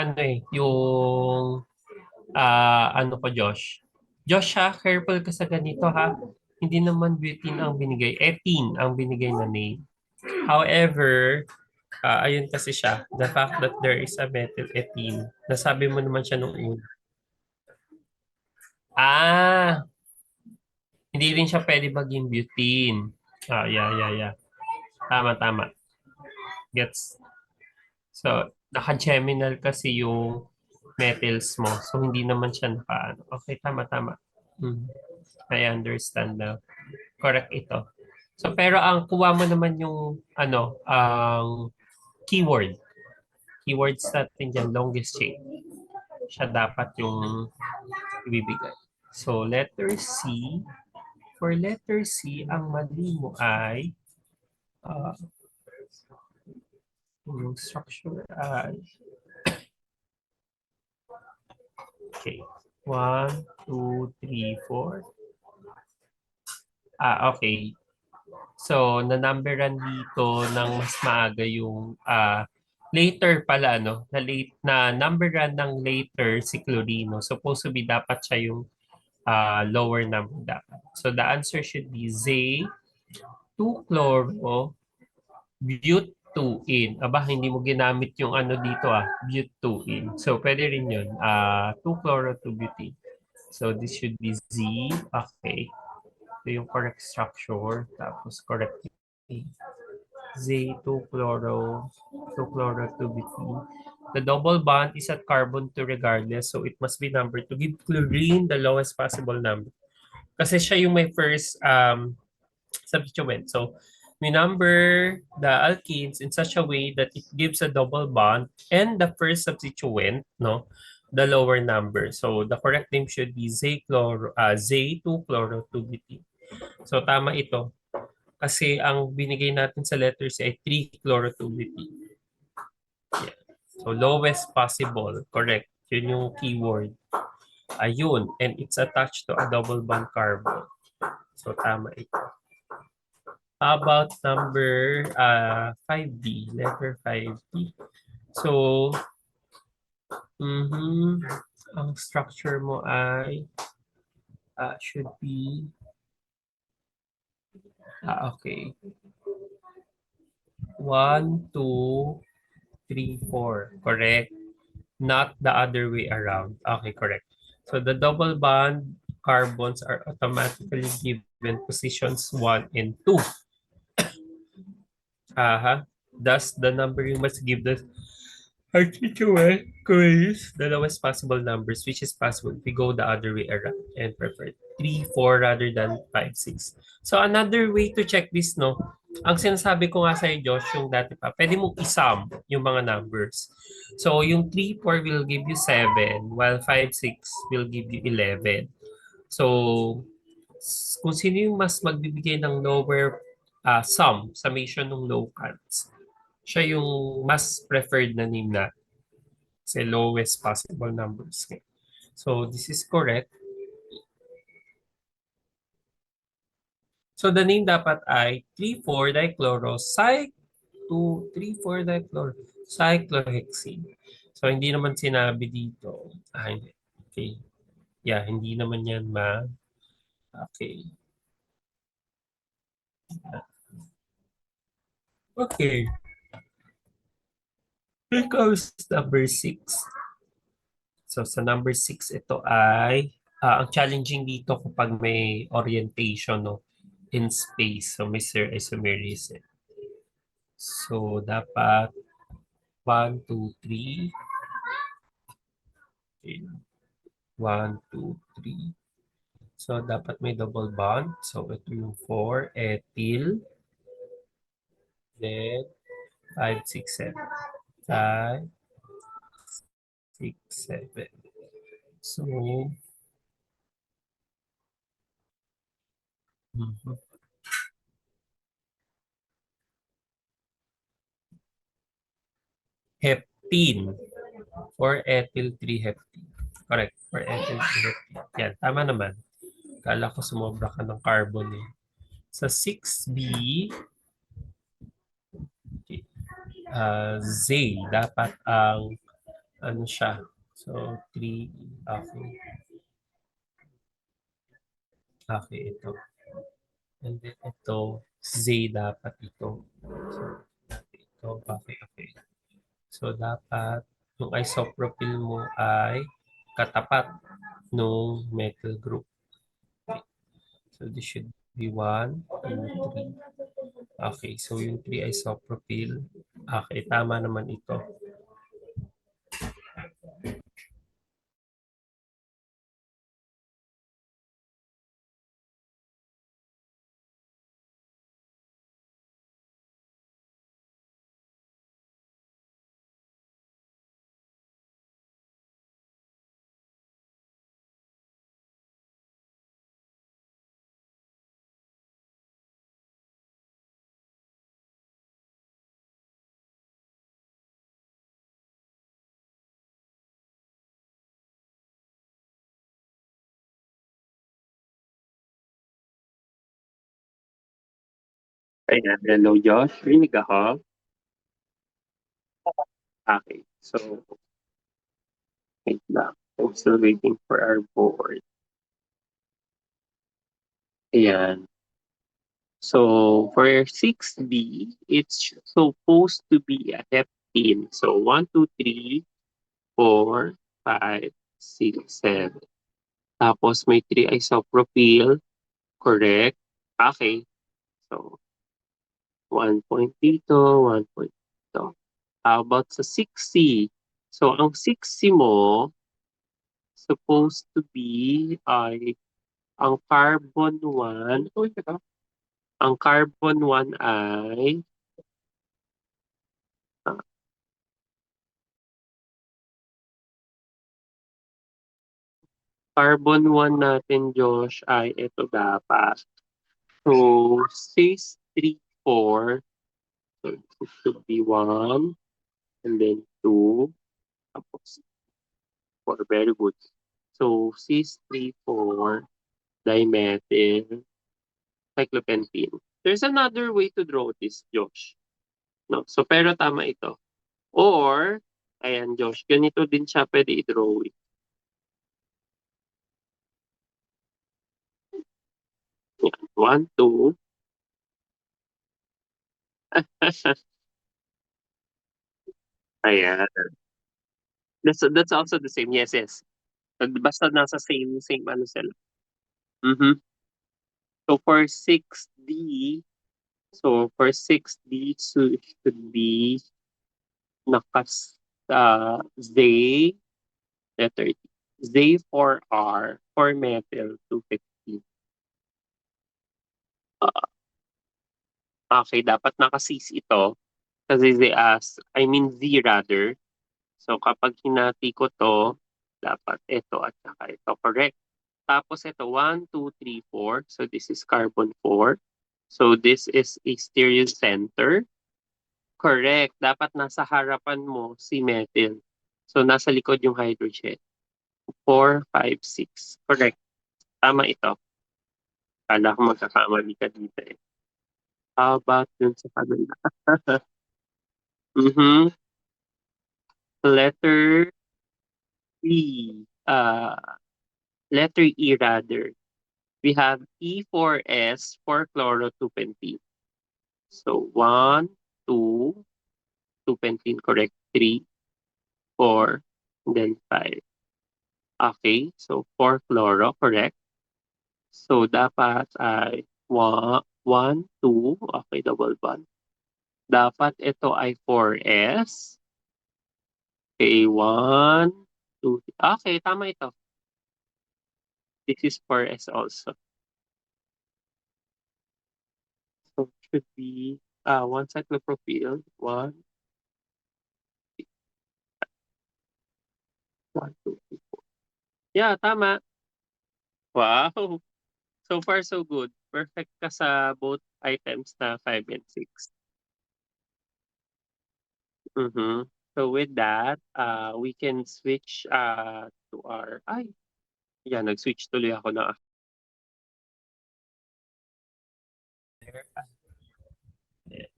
[SPEAKER 1] yung ano ko, Josh. Josh, ha, careful ka sa ganito, ha. Hindi naman butene ang binigay. Ethene ang binigay na name. However, ayun kasi siya. The fact that there is a methyl ethene. Nasabi mo naman siya nung una. Hindi rin siya pwede maging butene. Yeah. Tama, tama. Gets. So, naka-geminal kasi yung metals mo. So, hindi naman siya naka-ano. Okay, tama. I understand now. Correct ito. So, pero ang kuha mo naman yung, ano, ang keyword. Keywords natin dyan, longest chain. Siya dapat yung ibibigay. So, letter C. For letter C, ang mali mo ay uh, yung structure ay okay. 1, 2, 3, 4. Okay. So, na-numberan dito ng mas maaga yung later pala, no? Na late na numberan ng later si chlorino. Supposed to be dapat siya yung lower number dapat. So, the answer should be Z2-chloro butene. Aba, hindi mo ginamit yung ano dito butene. So, pwede rin yun. 2-chloro-2-butene. So, this should be Z. Okay. Ito yung correct structure. Tapos, correct Z2-chloro, 2-chloro-2-butene. The double bond is at carbon 2 regardless, so it must be number 2. Give chlorine the lowest possible number. Kasi siya yung may first substituent. So, we number the alkenes in such a way that it gives a double bond and the first substituent, no, the lower number. So, the correct name should be Z2-chloro-2-butene. So, tama ito. Kasi ang binigay natin sa letter C ay 3-chloro-2-butene. Yeah. So, lowest possible. Correct. Yun yung keyword. Ayun. And it's attached to a double bond carbon. So, tama ito. How about number 5D? Letter 5D. So, ang structure mo ay should be okay. 1, 2, 3, 4. Correct. Not the other way around. Okay, correct. So the double bond carbons are automatically given positions 1 and 2. Thus, the number you must give the constituent is the lowest possible numbers, which is possible if we go the other way around and prefer 3, 4 rather than 5, 6. So another way to check this, no? Ang sinasabi ko nga sa'yo, Josh, yung dati pa, pwede mong isum yung mga numbers. So yung 3, 4 will give you 7, while 5, 6 will give you 11. So kung sino yung mas magbibigay ng lower summation ng locants, siya yung mas preferred na name na sa lowest possible numbers. So this is correct. So the name dapat ay 3,4-dichlorocyclohexene. So hindi naman sinabi dito. Hindi. Okay. Yeah, hindi naman yan Okay. Okay. Here comes number 6. So sa number 6, ito ay ang challenging dito kapag may orientation, no, in space. So may isomerism. So dapat 1, 2, 3. Okay. 1, 2, 3. So dapat may double bond. So ito yung 4 ethyl. Then 5, 6, 7. 5, 6, 7. So heptene or ethyl 3-heptene. Correct. For ethyl 3-heptene. Yan, tama naman. Kala ko sumobra ka ng carbon eh. Sa 6B, Z, dapat ang ano siya. So, 3, okay. Okay, ito. And then ito, Z dapat ito. So, ito, okay. So, dapat yung isopropyl mo ay katapat ng methyl group. Okay. So, this should be 1, 2, 3. Okay, so yung 3 isopropyl. Okay, tama naman ito. Ayan, hello Josh. Rinig ako? Okay. So, wait lang. I'm still waiting for our board. Ayan. So, for 6B, it's supposed to be a heptene. So, 1, 2, 3, 4, 5, 6, 7. Tapos, may 3 isopropyl. Correct. Okay. So, 1 point dito, 1 point dito. How about sa 6C? So, ang 6C mo, supposed to be ay ang carbon 1, ang carbon 1 ay ah, carbon 1 natin Josh ay ito dapat. So cis 3 4, so it should be 1 and then 2 tapos 4. Very good. So cis 3 4 dimethyl cyclopentene. There's another way to draw this, Josh. No? So pero tama ito. Or, ayan Josh, ganito din siya pwede i-draw. 1, 2. Ayan. That's also the same. Yes, yes. Basta nasa same ano sila. Mhm. So for 6D, so for 6D so it should be nakas Z letter T. Z for R for metal 250. Okay, dapat nakasis ito kasi I mean Z rather. So kapag hinati ko to, dapat ito at saka ito. Correct. Tapos ito, 1, 2, 3, 4. So this is carbon 4. So this is a stereo center. Correct. Dapat nasa harapan mo si methyl. So nasa likod yung hydrogen. 4, 5, 6. Correct. Tama ito. Kala ko magkakamali ka dito eh. How about dun sa kanila? mm-hmm. Letter E. Letter E rather. We have E4S for chlorotupentene. So 1, 2, 2 pentene, correct? 3, 4, and then 5. Okay, so 4 chloro, correct? So dapat ay 1, 2, okay, double bond. Dapat ito ay 4S. Okay, 1, 2, okay, tama ito. This is 4S also. So it should be 1 cyclopropyl, 1, 1, 2, 3, 4. Yeah, tama. Wow. So far, so good. Perfect ka sa both items na 5 and 6. Mm-hmm. So with that, we can switch to our... Ay, yeah, nag-switch tuloy ako na.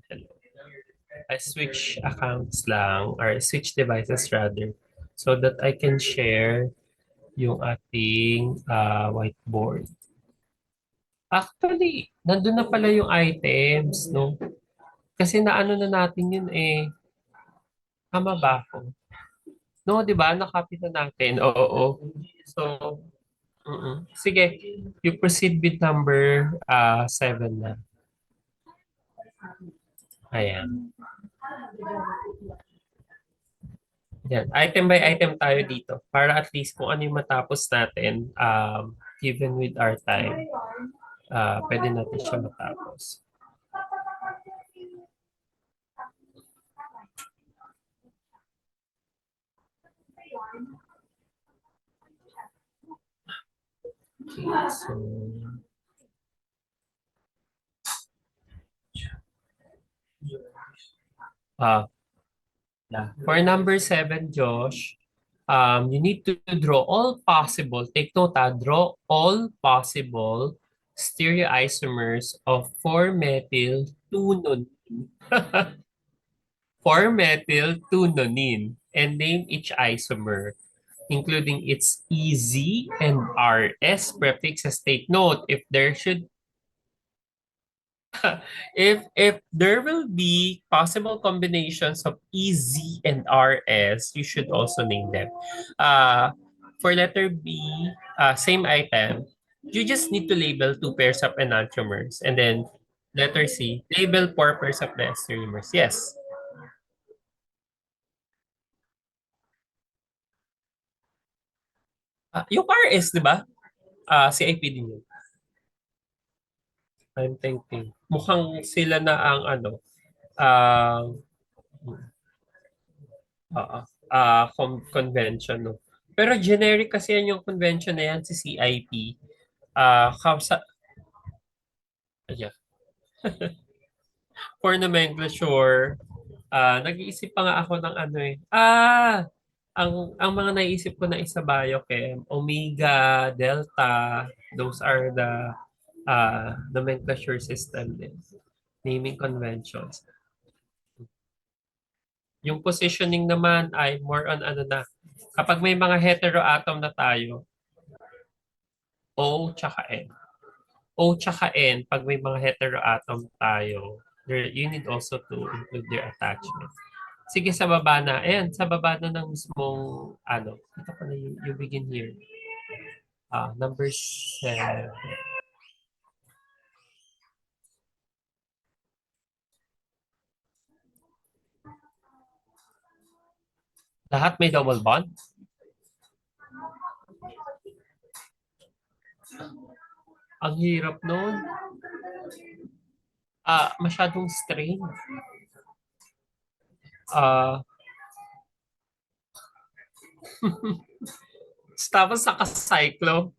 [SPEAKER 1] Hello. I switch accounts lang or switch devices rather so that I can share yung ating whiteboard. Actually, nandun na pala yung items, no? Kasi naano na natin yun eh. Tama ba ako? No, 'di ba? Nakopy na natin. Oo. So, sige. You proceed with number 7 na. Ayan. Yan. Item by item tayo dito para at least kung ano yung matapos natin given with our time, pwede natin siya matapos. Okay, so uh, yeah. For number 7, Josh, you need to draw all possible, take note, draw all possible stereoisomers of 4-methyl 2-nonene. 4-methyl-2-nonene and name each isomer, including its EZ and RS prefixes. Take note if there will be possible combinations of EZ and RS, you should also name them. Uh, for letter B, same item, you just need to label 2 pairs of enantiomers. And then letter C, label 4 pairs of diastereomers. Yes. Yung RS, di ba? CIP din yun. I'm thinking. Mukhang sila na ang ano, uh, convention, no? Pero generic kasi yan yung convention na yan, si CIP. Kausa, yeah. For nomenclature, nag-iisip pa nga ako ng ano eh. Ang mga naisip ko na isa biochem, omega, delta, those are the nomenclature system din. Naming conventions. Yung positioning naman ay more on ano na, kapag may mga heteroatom na tayo, O tsaka N. O tsaka N, pag may mga heteroatom tayo, you need also to include their attachment. Sige, sa baba na. Ayan, sa baba na ng mismong, ano, ito pa na you begin here. Number 7. Lahat may double bond? Ang hirap nun. Masyadong strain. Tapos naka-cyclo.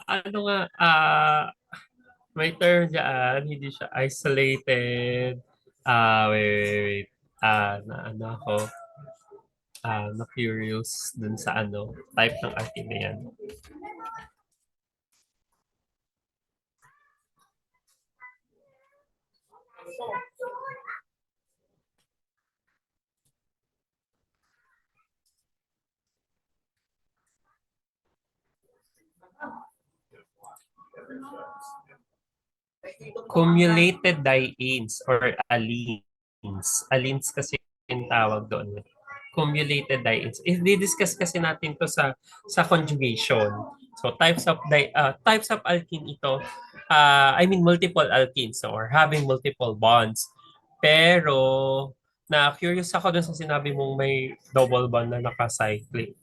[SPEAKER 1] Ano nga, may term dyan, hindi siya isolated. Wait. Na ano ako, na curious dun sa ano, type ng alkene na yan. Cumulated dienes or allenes. Allenes kasi yung tawag doon. Cumulated dienes. I-discuss kasi natin to sa conjugation. So types of alkene ito. I mean multiple alkenes, or having multiple bonds. Pero na curious ako dun sa sinabi mong may double bond na nakacyclic.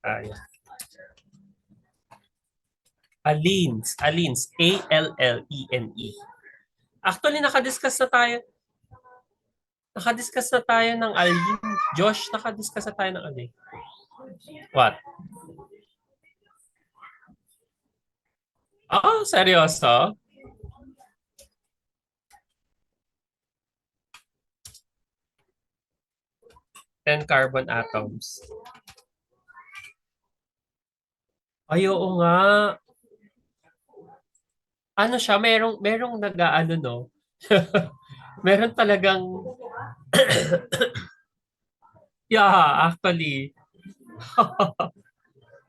[SPEAKER 1] Yeah. Allenes, Allene. Actually, nakadiscuss na tayo ng allene. Josh, nakadiscuss na tayo ng allene. What? Seryoso? Ten carbon atoms. Ay, oo nga. Ano siya, merong nag-aano, no? Meron talagang yeah, actually.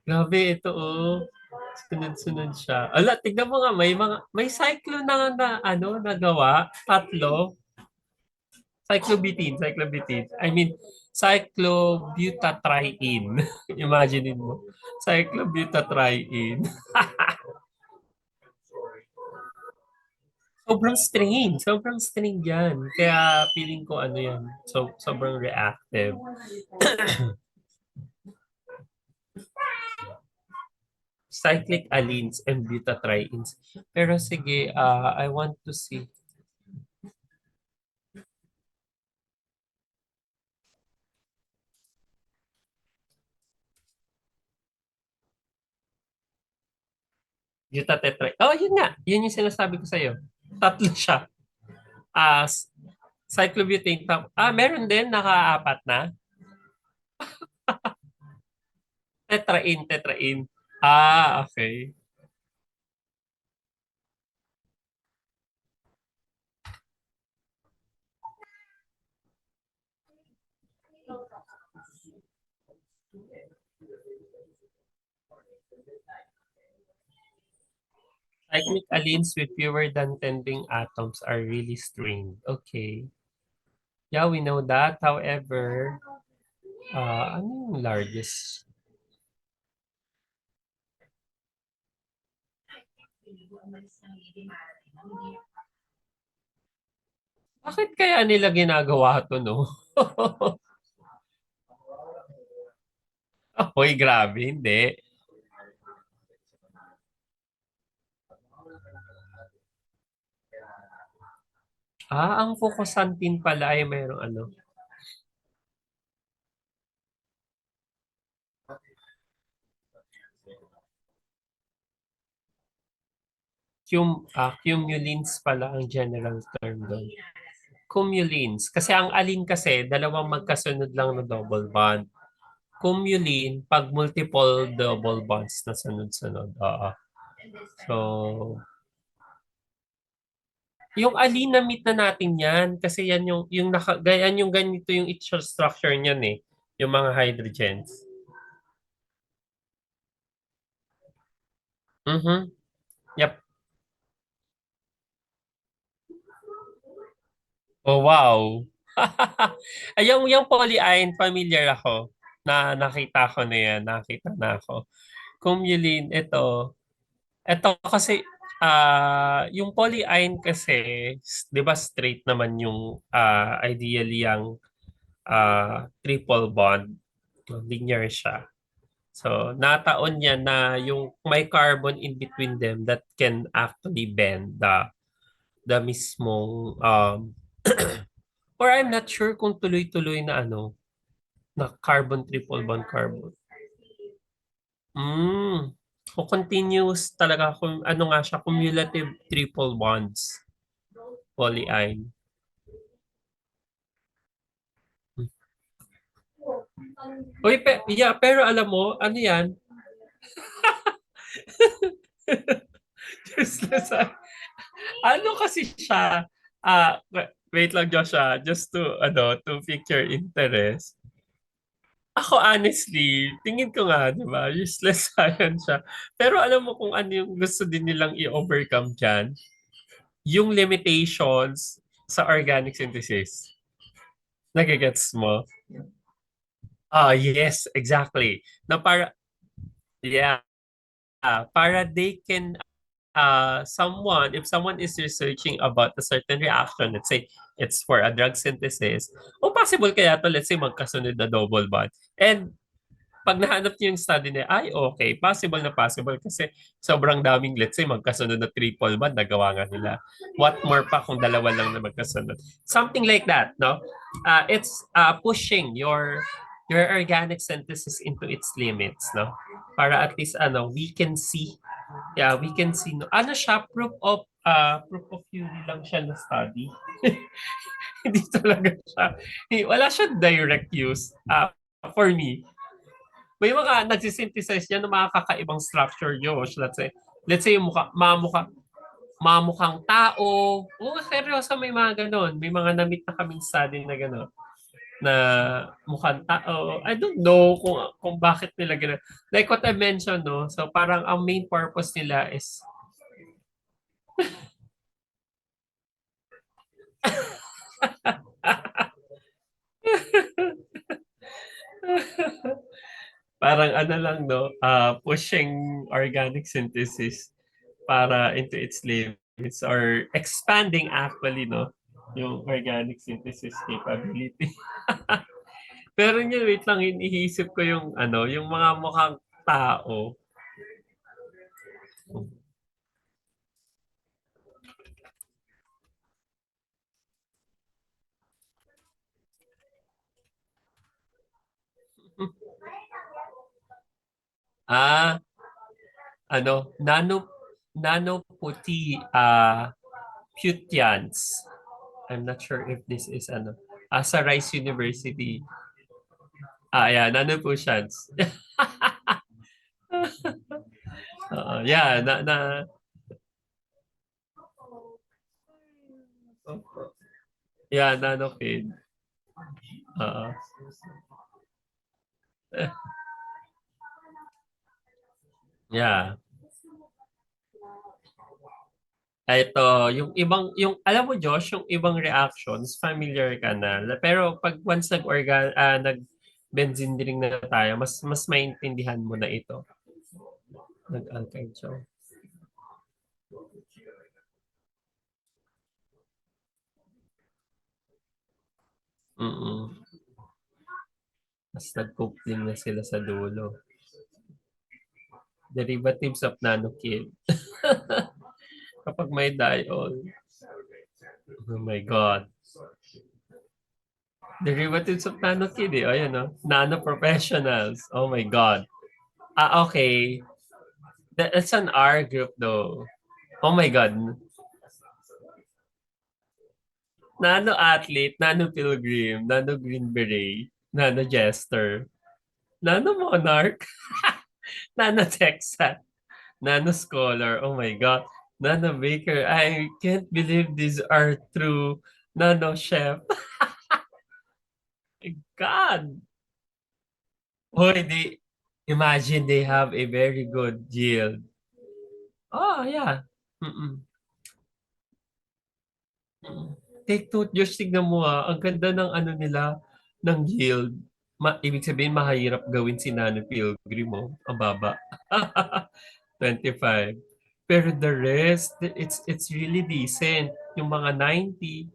[SPEAKER 1] Grabe ito, oh. Sunod-sunod siya. Ala, tignan mo nga, may cyclo na ano, nagawa. 3. Cyclobutene. I mean, cyclobutatriene. Imagine mo. Cyclobutatriene. Sobrang strain yan. Kaya feeling ko ano yan. So, sobrang reactive. Cyclic allenes and butatrienes. Pero sige, I want to see. Butatetra. Oh, yun nga. Yun yung sinasabi ko sa'yo. 3 siya. Cyclobutane. Meron din. Naka-4 na. Tetraene. Okay. Cyclic allenes with fewer than 10 ring atoms are really strained. Okay. Yeah, we know that. However, ano yung largest? Bakit kaya nila ginagawa to, no? Hoy, grabe, hindi. Ang fucosantin pala ay mayroong ano. Cumulins pala ang general term doon. Cumulins. Kasi ang alin kasi, dalawang magkasunod lang na double bond. Cumulin, pag multiple double bonds na sunod-sunod. Oo. So, yung alin na meet na natin yan. Kasi yan yan yung ganito yung structure niyan eh. Yung mga hydrogens. Mhm. Yep. Oh, wow. Ay, yung polyiene, familiar ako. Nakita ko na yan. Nakita na ako. Cumulin, ito kasi, yung polyiene kasi, 'di ba straight naman yung ideally yung triple bond, linear siya. So, nataon niya na yung may carbon in between them that can actually bend the mismong or I'm not sure kung tuloy-tuloy na na carbon triple bond carbon. Mm. Kung continuous talaga, kung ano nga siya, cumulative triple bonds, polyine. Uy, yeah, pero alam mo, ano yan? Useless, ano kasi siya, wait lang Joshua, just to pique your interest. Ako honestly, tingin ko nga, di ba, useless science siya. Pero alam mo kung ano yung gusto din nilang i-overcome dyan? Yung limitations sa organic synthesis. Nagigets mo? Yes, exactly. Na para, yeah, para they can, if someone is researching about a certain reaction, let's say it's for a drug synthesis, o possible kaya to, let's say, magkasunod na double bond. And pag nahanap niyo yung study niya, ay okay, possible na possible kasi sobrang daming, let's say, magkasunod na triple bond, nagawa nga nila. What more pa kung dalawa lang na magkasunod? Something like that, no? It's pushing your organic synthesis into its limits, no? Para at least, we can see, yeah, we can see, no? Ano siya, proof of theory lang siya na study. Hindi talaga siya, wala siya direct use, for me. May mga nagsisynthesize yan ng mga kakaibang structure, Josh. Let's say yung mamukhang tao. Oo, seryoso, may mga ganon. May mga na-meet na kaming study na ganon. Na mukhang tao. I don't know kung bakit nila ganon. Like what I mentioned, no? So parang ang main purpose nila is parang ano lang, no? Pushing organic synthesis para into its limits or expanding actually, no? Yung organic synthesis capability. Pero yun, wait lang, iniisip ko yung yung mga mukhang tao. Ah, nano puti Putians. I'm not sure if this is sa Rice University. Yeah, nano Putians. Yeah, yeah, nano kid. Oo. Yeah. Ito, alam mo Josh, yung ibang reactions, familiar ka na. Pero pag once nag benzene na tayo, mas maintindihan mo na ito. Nag-alkyl siya. Mm. Mas nag-coupling na sila sa dulo. Derivatives of nanokid. Kapag may diol. Oh my God. Derivatives of nanokid eh. Ayan no? Nano professionals. Oh my God. Okay. That's an R group though. Oh my God. Nano athlete, nano pilgrim, nano green beret, nano jester, nano monarch, nano texan, nano scholar. Oh my God. Nano baker. I can't believe these are true. Nano chef. God. Hoy, imagine they have a very good yield. Oh, yeah. Mm-mm. Mm. Take note, Josh, tignan mo ang ganda ng ano nila, ng yield. Ibig sabihin, mahirap gawin si Nano Pilgrim, oh. Ang baba. 25. Pero the rest, it's really decent. Yung mga 90,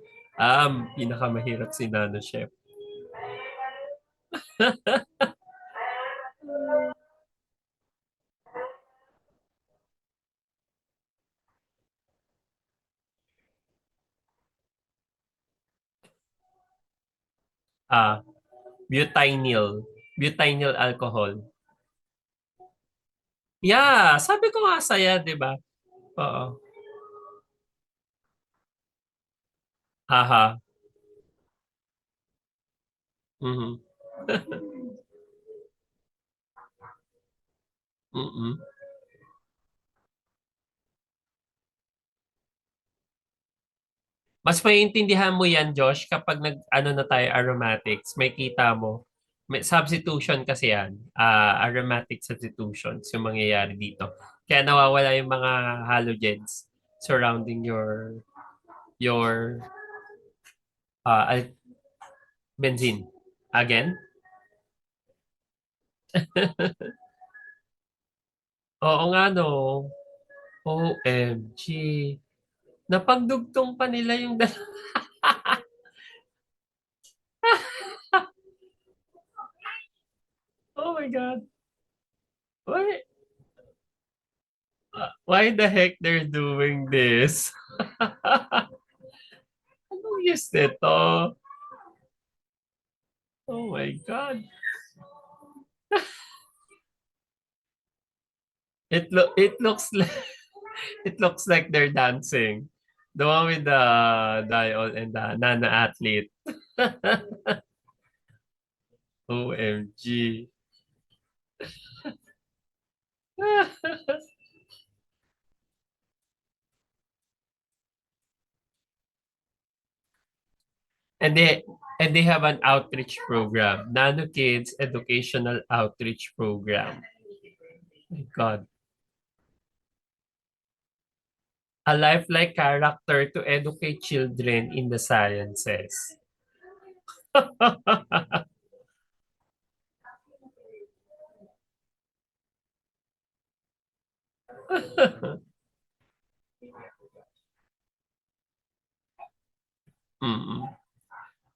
[SPEAKER 1] pinakamahirap si Nano Chef. Ah, butynyl. Butynyl alcohol. Yeah, sabi ko nga saya, di ba? Oo. Haha. Mhm. Mm. Mas maiintindihan mo yan, Josh, kapag nag-ano na tayo aromatics, may kita mo. May substitution kasi yan. Aromatic substitutions yung mangyayari dito. Kaya nawawala yung mga halogens surrounding your benzene. Again? Oo nga no. OMG. Napagdugtong pa nila yung Oh my God. Why, why the heck they're doing this? Anong use nito? Oh my God. It looks like they're dancing. The one with the diol and the Nana athlete. OMG. and they and they have an outreach program. Nano Kids Educational Outreach Program. My God. A lifelike character to educate children in the sciences. Mm.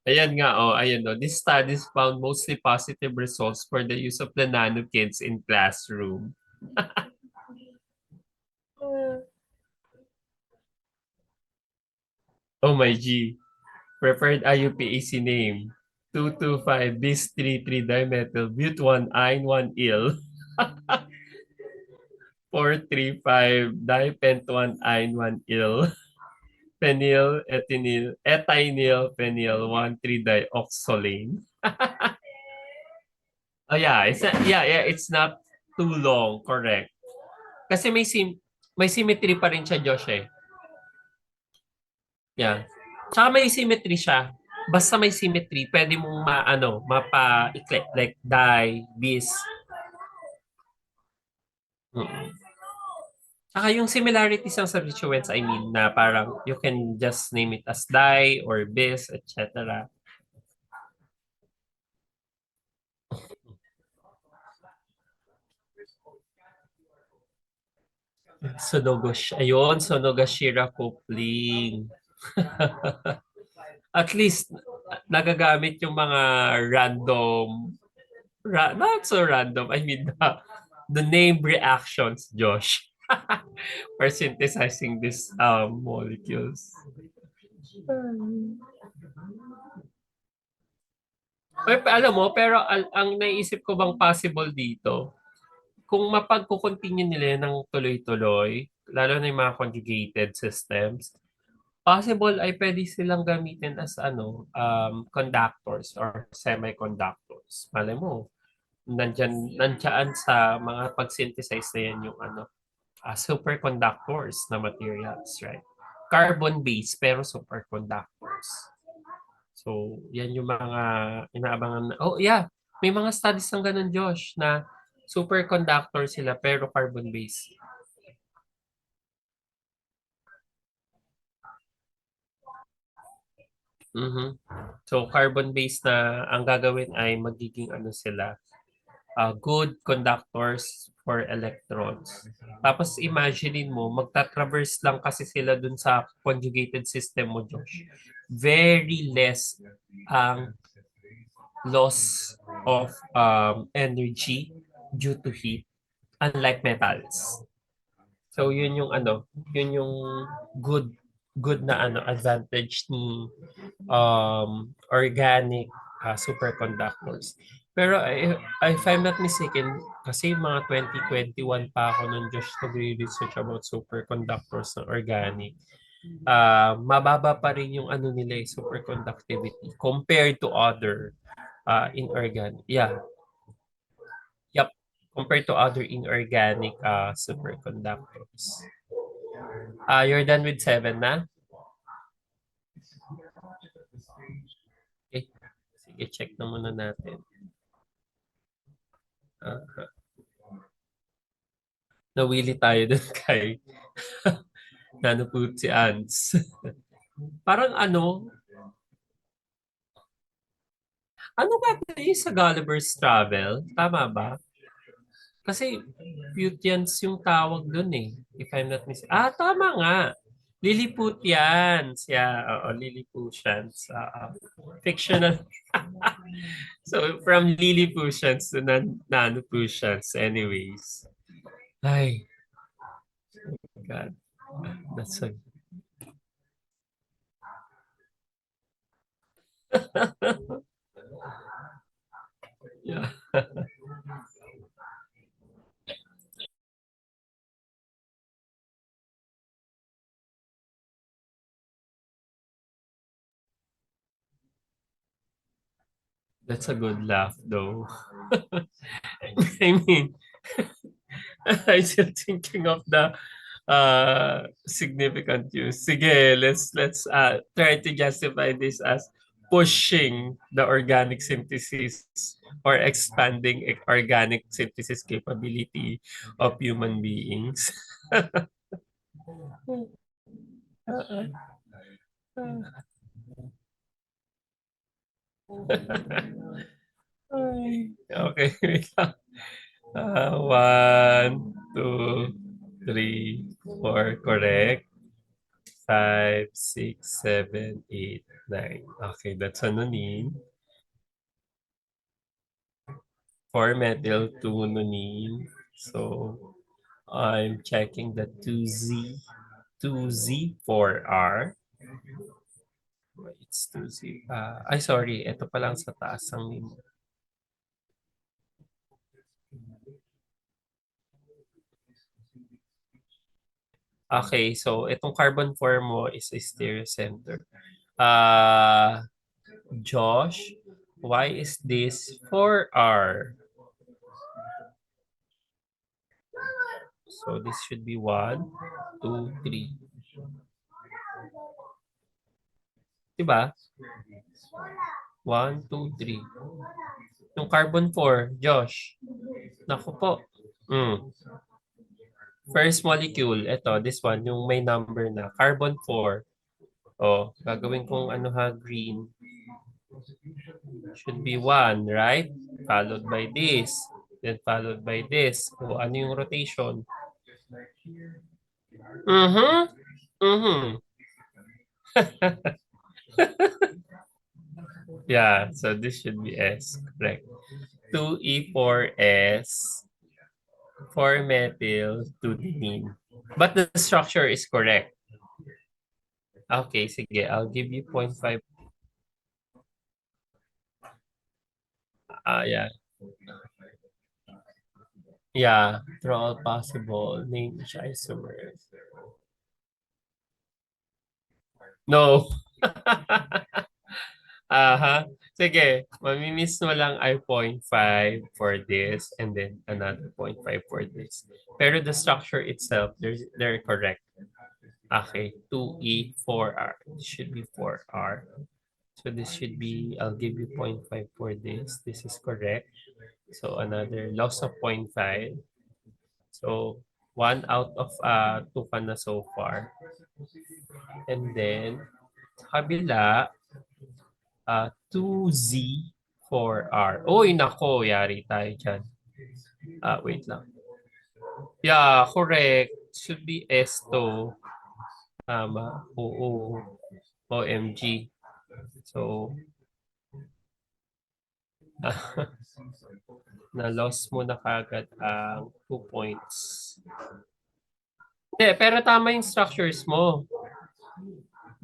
[SPEAKER 1] Ayan nga, oh, ayan, oh. These studies found mostly positive results for the use of the nano kids in classroom. Oh my G. Preferred IUPAC name. 225 bis 33 dimethyl but 1 ein 1 il 435 dipent 1 ein 1 il phenyl ethynyl phenyl 1 3 dioxolane. Oh yeah, it's not too long, correct. Kasi may symmetry pa rin siya, Josh eh. Yeah. Tsaka may symmetry siya. Basta may symmetry, pwede mong mapa-iklet, like die, bis. Mm. Saka yung similarities ng substituents, I mean, na parang you can just name it as die or bis, etc. Ayun, Sonogashira coupling. At least, nagagamit yung mga random, not so random, I mean, the name reactions, Josh, for synthesizing these molecules. Alam mo, pero ang naisip ko bang possible dito, kung mapagkukontinue nila yan ng tuloy-tuloy, lalo na yung mga conjugated systems, possible ay pwede silang gamitin as conductors or semiconductors. Malay mo, nandyan sa mga pag-synthesize na yan yung superconductors na materials, right? Carbon-based pero superconductors. So, yan yung mga inaabangan. Oh, yeah. May mga studies ng ganun, Josh, na superconductor sila pero carbon-based. Mhm. So, carbon-based na ang gagawin ay magiging sila, good conductors for electrons. Tapos imaginein mo, magta-traverse lang kasi sila dun sa conjugated system mo, Josh. Very less ang loss of energy due to heat, unlike metals. So yun yung good good na advantage ni organic superconductors. Pero if I'm not mistaken, kasi mga 2021 pa ako nung just nagre-research about superconductors na organic. Mababa pa rin yung nila superconductivity compared to other inorganic. Yeah, yep. Compared to other inorganic superconductors. You're done with seven na? Okay. Sige, check na muna natin. Uh, Nawili tayo dun kay Nanuput si Ants. Parang ano ba yung sa Gulliver's Travel? Tama ba? Kasi Putians yung tawag dun eh. If I'm not mistaken. Tama nga. Lilliputians. Yeah, oo, Lilliputians. Fictional. So, from Lilliputians to Nanoputians. Anyways. Ay, God. That's a... Yeah. That's a good laugh, though. I mean, I'm still thinking of the significant use. Sige, let's try to justify this as pushing the organic synthesis or expanding organic synthesis capability of human beings. Okay, wait lang. 1, 2, 3, 4, correct. 5, 6, 7, 8, 9. Okay, that's anonin. 4-methyl 2-nonene. So I'm checking the 2Z4R. It's 2Z. Sorry. Ito pa lang sa taas ang name. Okay, so itong carbon 4 mo is a stereocenter. Josh, why is this 4R? So this should be 1, 2, 3. Diba? 1, 2, 3. Yung carbon 4, Josh. Naku po. Mm. First molecule, ito, this one, yung may number na, carbon 4. O, gagawin kong ano ha, green. Should be 1, right? Followed by this. Then followed by this. O, ano yung rotation? Mm-hmm. Mm-hmm. Yeah, so this should be S, correct. 2E4S, 4-methyl, 2-denene. But the structure is correct. Okay, sige, I'll give you 0.5. Yeah. Yeah, through all possible, name each isomer. No. Aha. Sige, mamimiss mo lang ay 0.5 for this and then another 0.5 for this. Pero the structure itself, they're correct. Okay, 2E, 4R. This should be 4R. So this should be, I'll give you 0.5 for this. This is correct. So another loss of 0.5. So 1 out of 2 ka na so far. And then, sa kabila, 2Z, 4R. Uy, nako, yari tayo dyan. Wait lang. Yeah, correct. Should be S2. Tama. Oo. OMG. So, na-loss mo na kagad ang 2 points. Hindi, pero tama yung structures mo.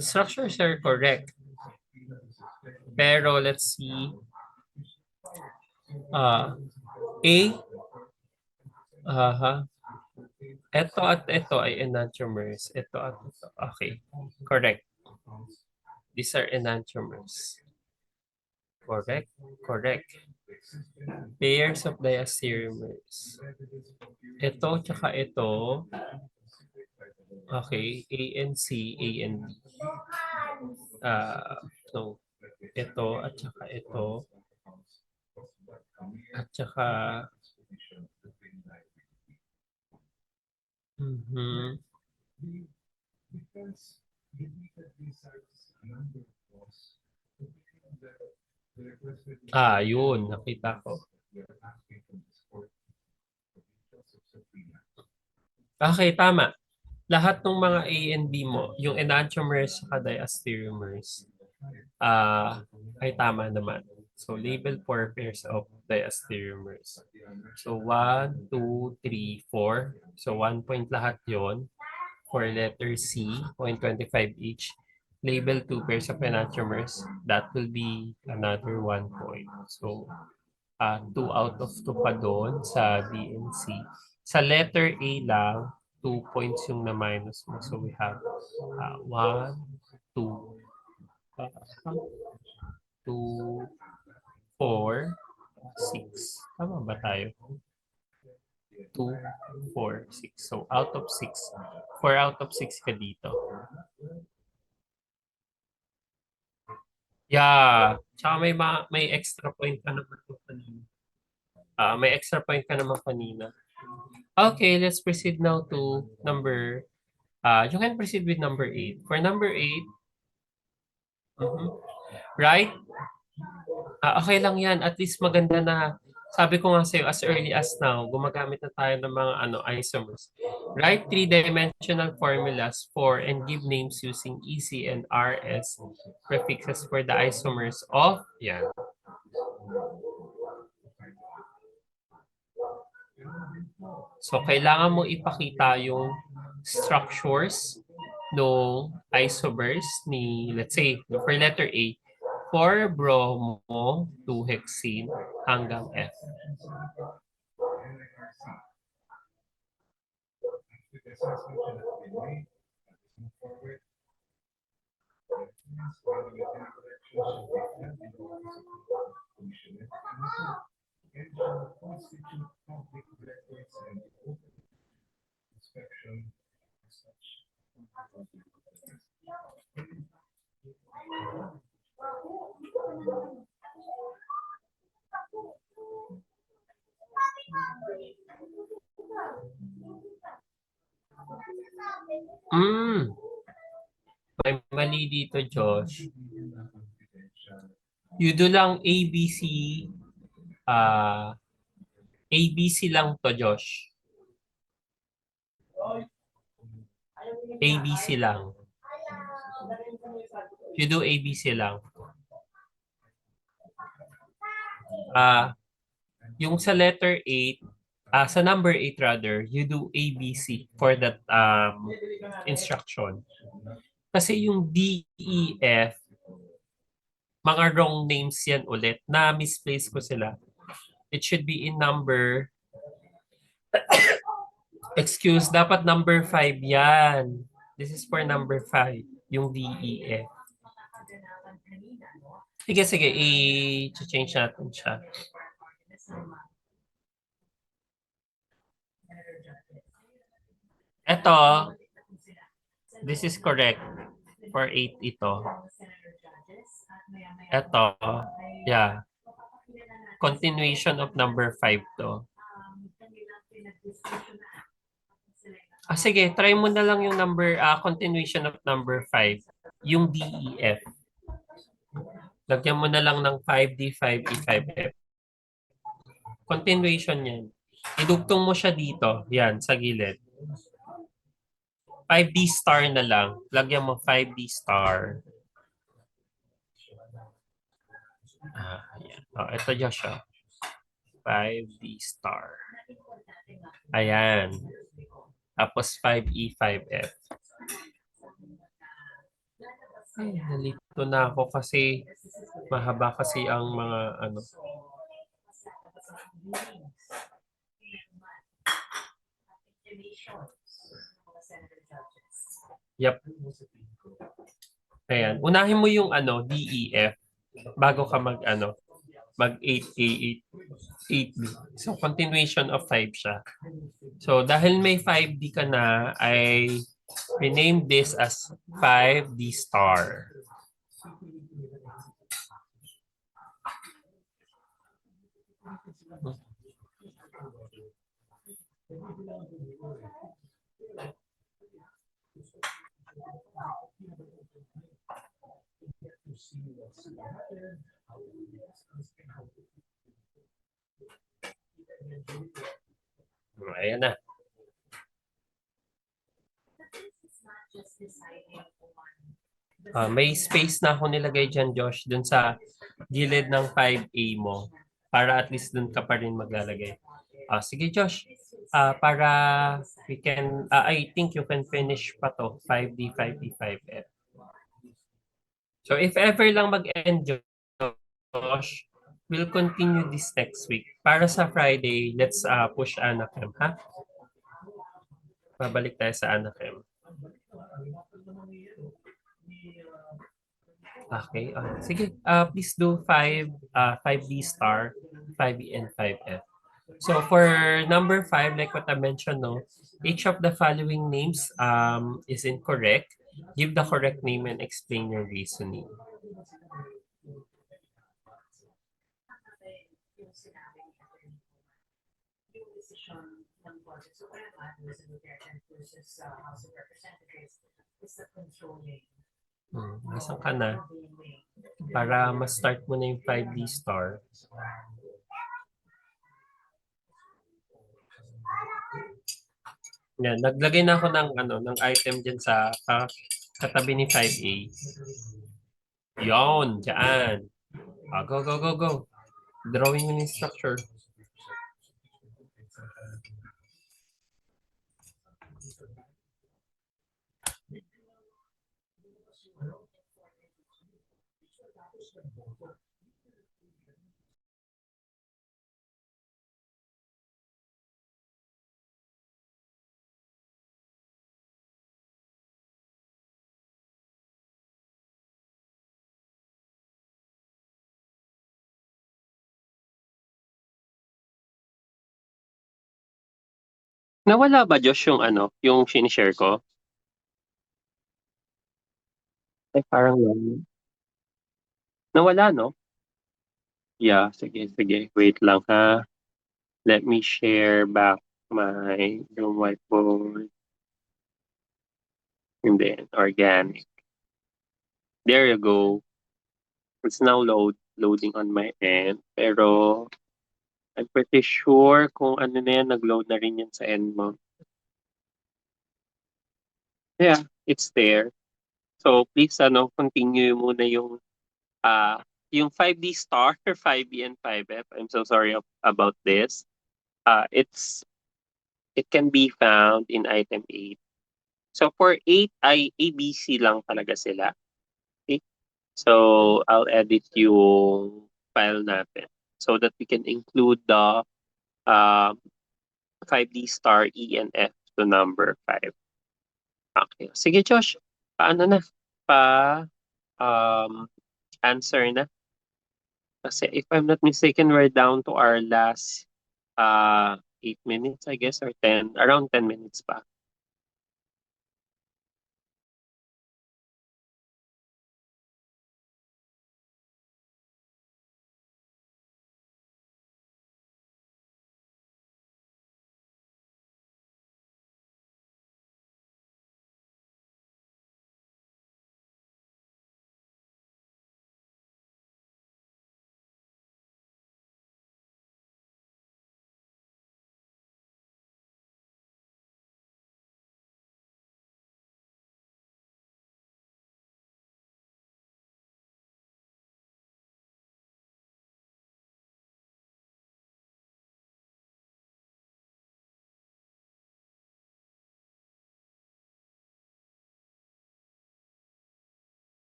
[SPEAKER 1] The structures are correct. Pero let's see. A. Aha. Ito at ito ay enantiomers. Ito at ito. Okay. Correct. These are enantiomers. Correct. Correct. Pairs of diastereomers. Ito tsaka ito. Okay. A and C, A and B. So, ito at saka ito. At saka mhm. Yun. Nakita ko. Okay, tama. Lahat ng mga A and B mo, yung enantiomers at diastereomers, ay tama naman. So, label 4 pairs of diastereomers. So, 1, 2, 3, 4. So, 1 point lahat yon. For letter C, 0.25 each. Label 2 pairs of enantiomers. That will be another 1 point. So, 2 out of 2 pa doon sa B and C. Sa letter A lang, 2 points yung na-minus mo. So we have 1, 2, 2, 4, 6. Tama ba tayo? 2, 4, 6. So out of 6, 4 out of 6 ka dito. Yeah. Tsaka may extra point ka naman kanina. May extra point ka naman kanina. Okay, let's proceed now to number, you can proceed with number 8. For number 8, right? Okay lang yan. At least maganda na, sabi ko nga sa'yo, as early as now, gumagamit na tayo ng mga isomers. Write three-dimensional formulas for and give names using EC and RS prefixes for the isomers of, yan. So, kailangan mo ipakita yung structures ng isomers ni, let's say, for letter A, 4-bromo, 2-hexene, hanggang F. Mm, may mali dito, Josh. You do lang ABC, ah, ABC lang to, Josh. ABC lang. You do ABC lang. Ah, yung sa letter 8, sa number 8 rather, you do ABC for that instruction. Kasi yung D, E, F, mga wrong names yan ulit. Na-misplace ko sila. It should be in number, dapat number 5 yan. This is for number 5, yung D, E, F. Sige, sige, i-change natin siya. Ito, this is correct. For 8 ito. Ito, yeah. Continuation of number 5 to. Sige, try mo na lang yung continuation of number 5. Yung DEF. Lagyan mo na lang ng 5D, 5E, 5F. Continuation yan. Idugtong mo siya dito. Yan, sa gilid. 5D star na lang. Lagyan mo 5D star. Ayan. Ito Joshua. 5D star. Ayan. Tapos 5E, 5F. Ay, nalito na ako kasi mahaba kasi ang mga ano. Yep. Ayan. Unahin mo yung DEF bago ka mag 8A, 8B. So, continuation of 5 siya. So, dahil may 5D ka na, I rename this as 5D star. Ayan na. May space na ako nilagay dyan, Josh, dun sa gilid ng 5A mo. Para at least dun ka pa rin maglalagay. Sige, Josh. Para we can, I think you can finish pa to. 5D, 5D, 5F. So if ever lang mag-end, Josh, we'll continue this next week. Para sa Friday, let's push Anakem, ha? Babalik tayo sa Anakem. Okay. Sige, please do 5D star, 5E, and 5F. So for number 5, like what I mentioned, no, each of the following names is incorrect. Give the correct name and explain your reasoning. Nasaan ka na? Para ma-start mo na yung 5D star. Yan, naglagay na ako ng item diyan sa katabi ni 5A. Yon, diyan. Go, go, go, go. Drawing mo yung structure. Nawala ba, Josh, yung sinishare ko? Ay, parang nawala, no? Yeah, sige, sige. Wait lang, ha? Let me share back my whiteboard. and then organic. There you go. It's now loading on my end. Pero I'm pretty sure kung ano na yan, nag-load na rin yan sa end mo. Yeah, it's there. So please continue muna uh yung 5D star, 5E and 5F. I'm so sorry about this. It can be found in item 8. So for 8 ay ABC lang talaga sila. Okay? So I'll edit yung file natin so that we can include the um 5D star E and F to number 5. Okay. Sige Josh, paano na? Pa um answer na. Kasi if I'm not mistaken, we're down to our last 8 minutes, I guess, or 10, around 10 minutes pa.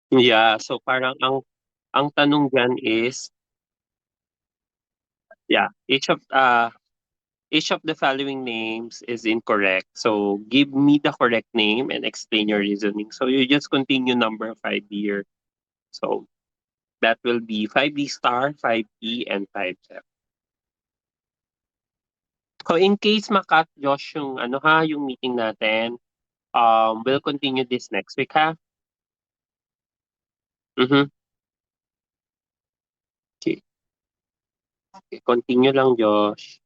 [SPEAKER 1] Yeah, so parang ang tanong diyan is, yeah, each of the following names is incorrect. So give me the correct name and explain your reasoning. So you just continue number 5 here. So that will be 5D star, 5E, and 5F. So in case makat Josh yung yung meeting natin, we'll continue this next week ha. Mm-hmm. Okay. Okay. Continue lang Josh.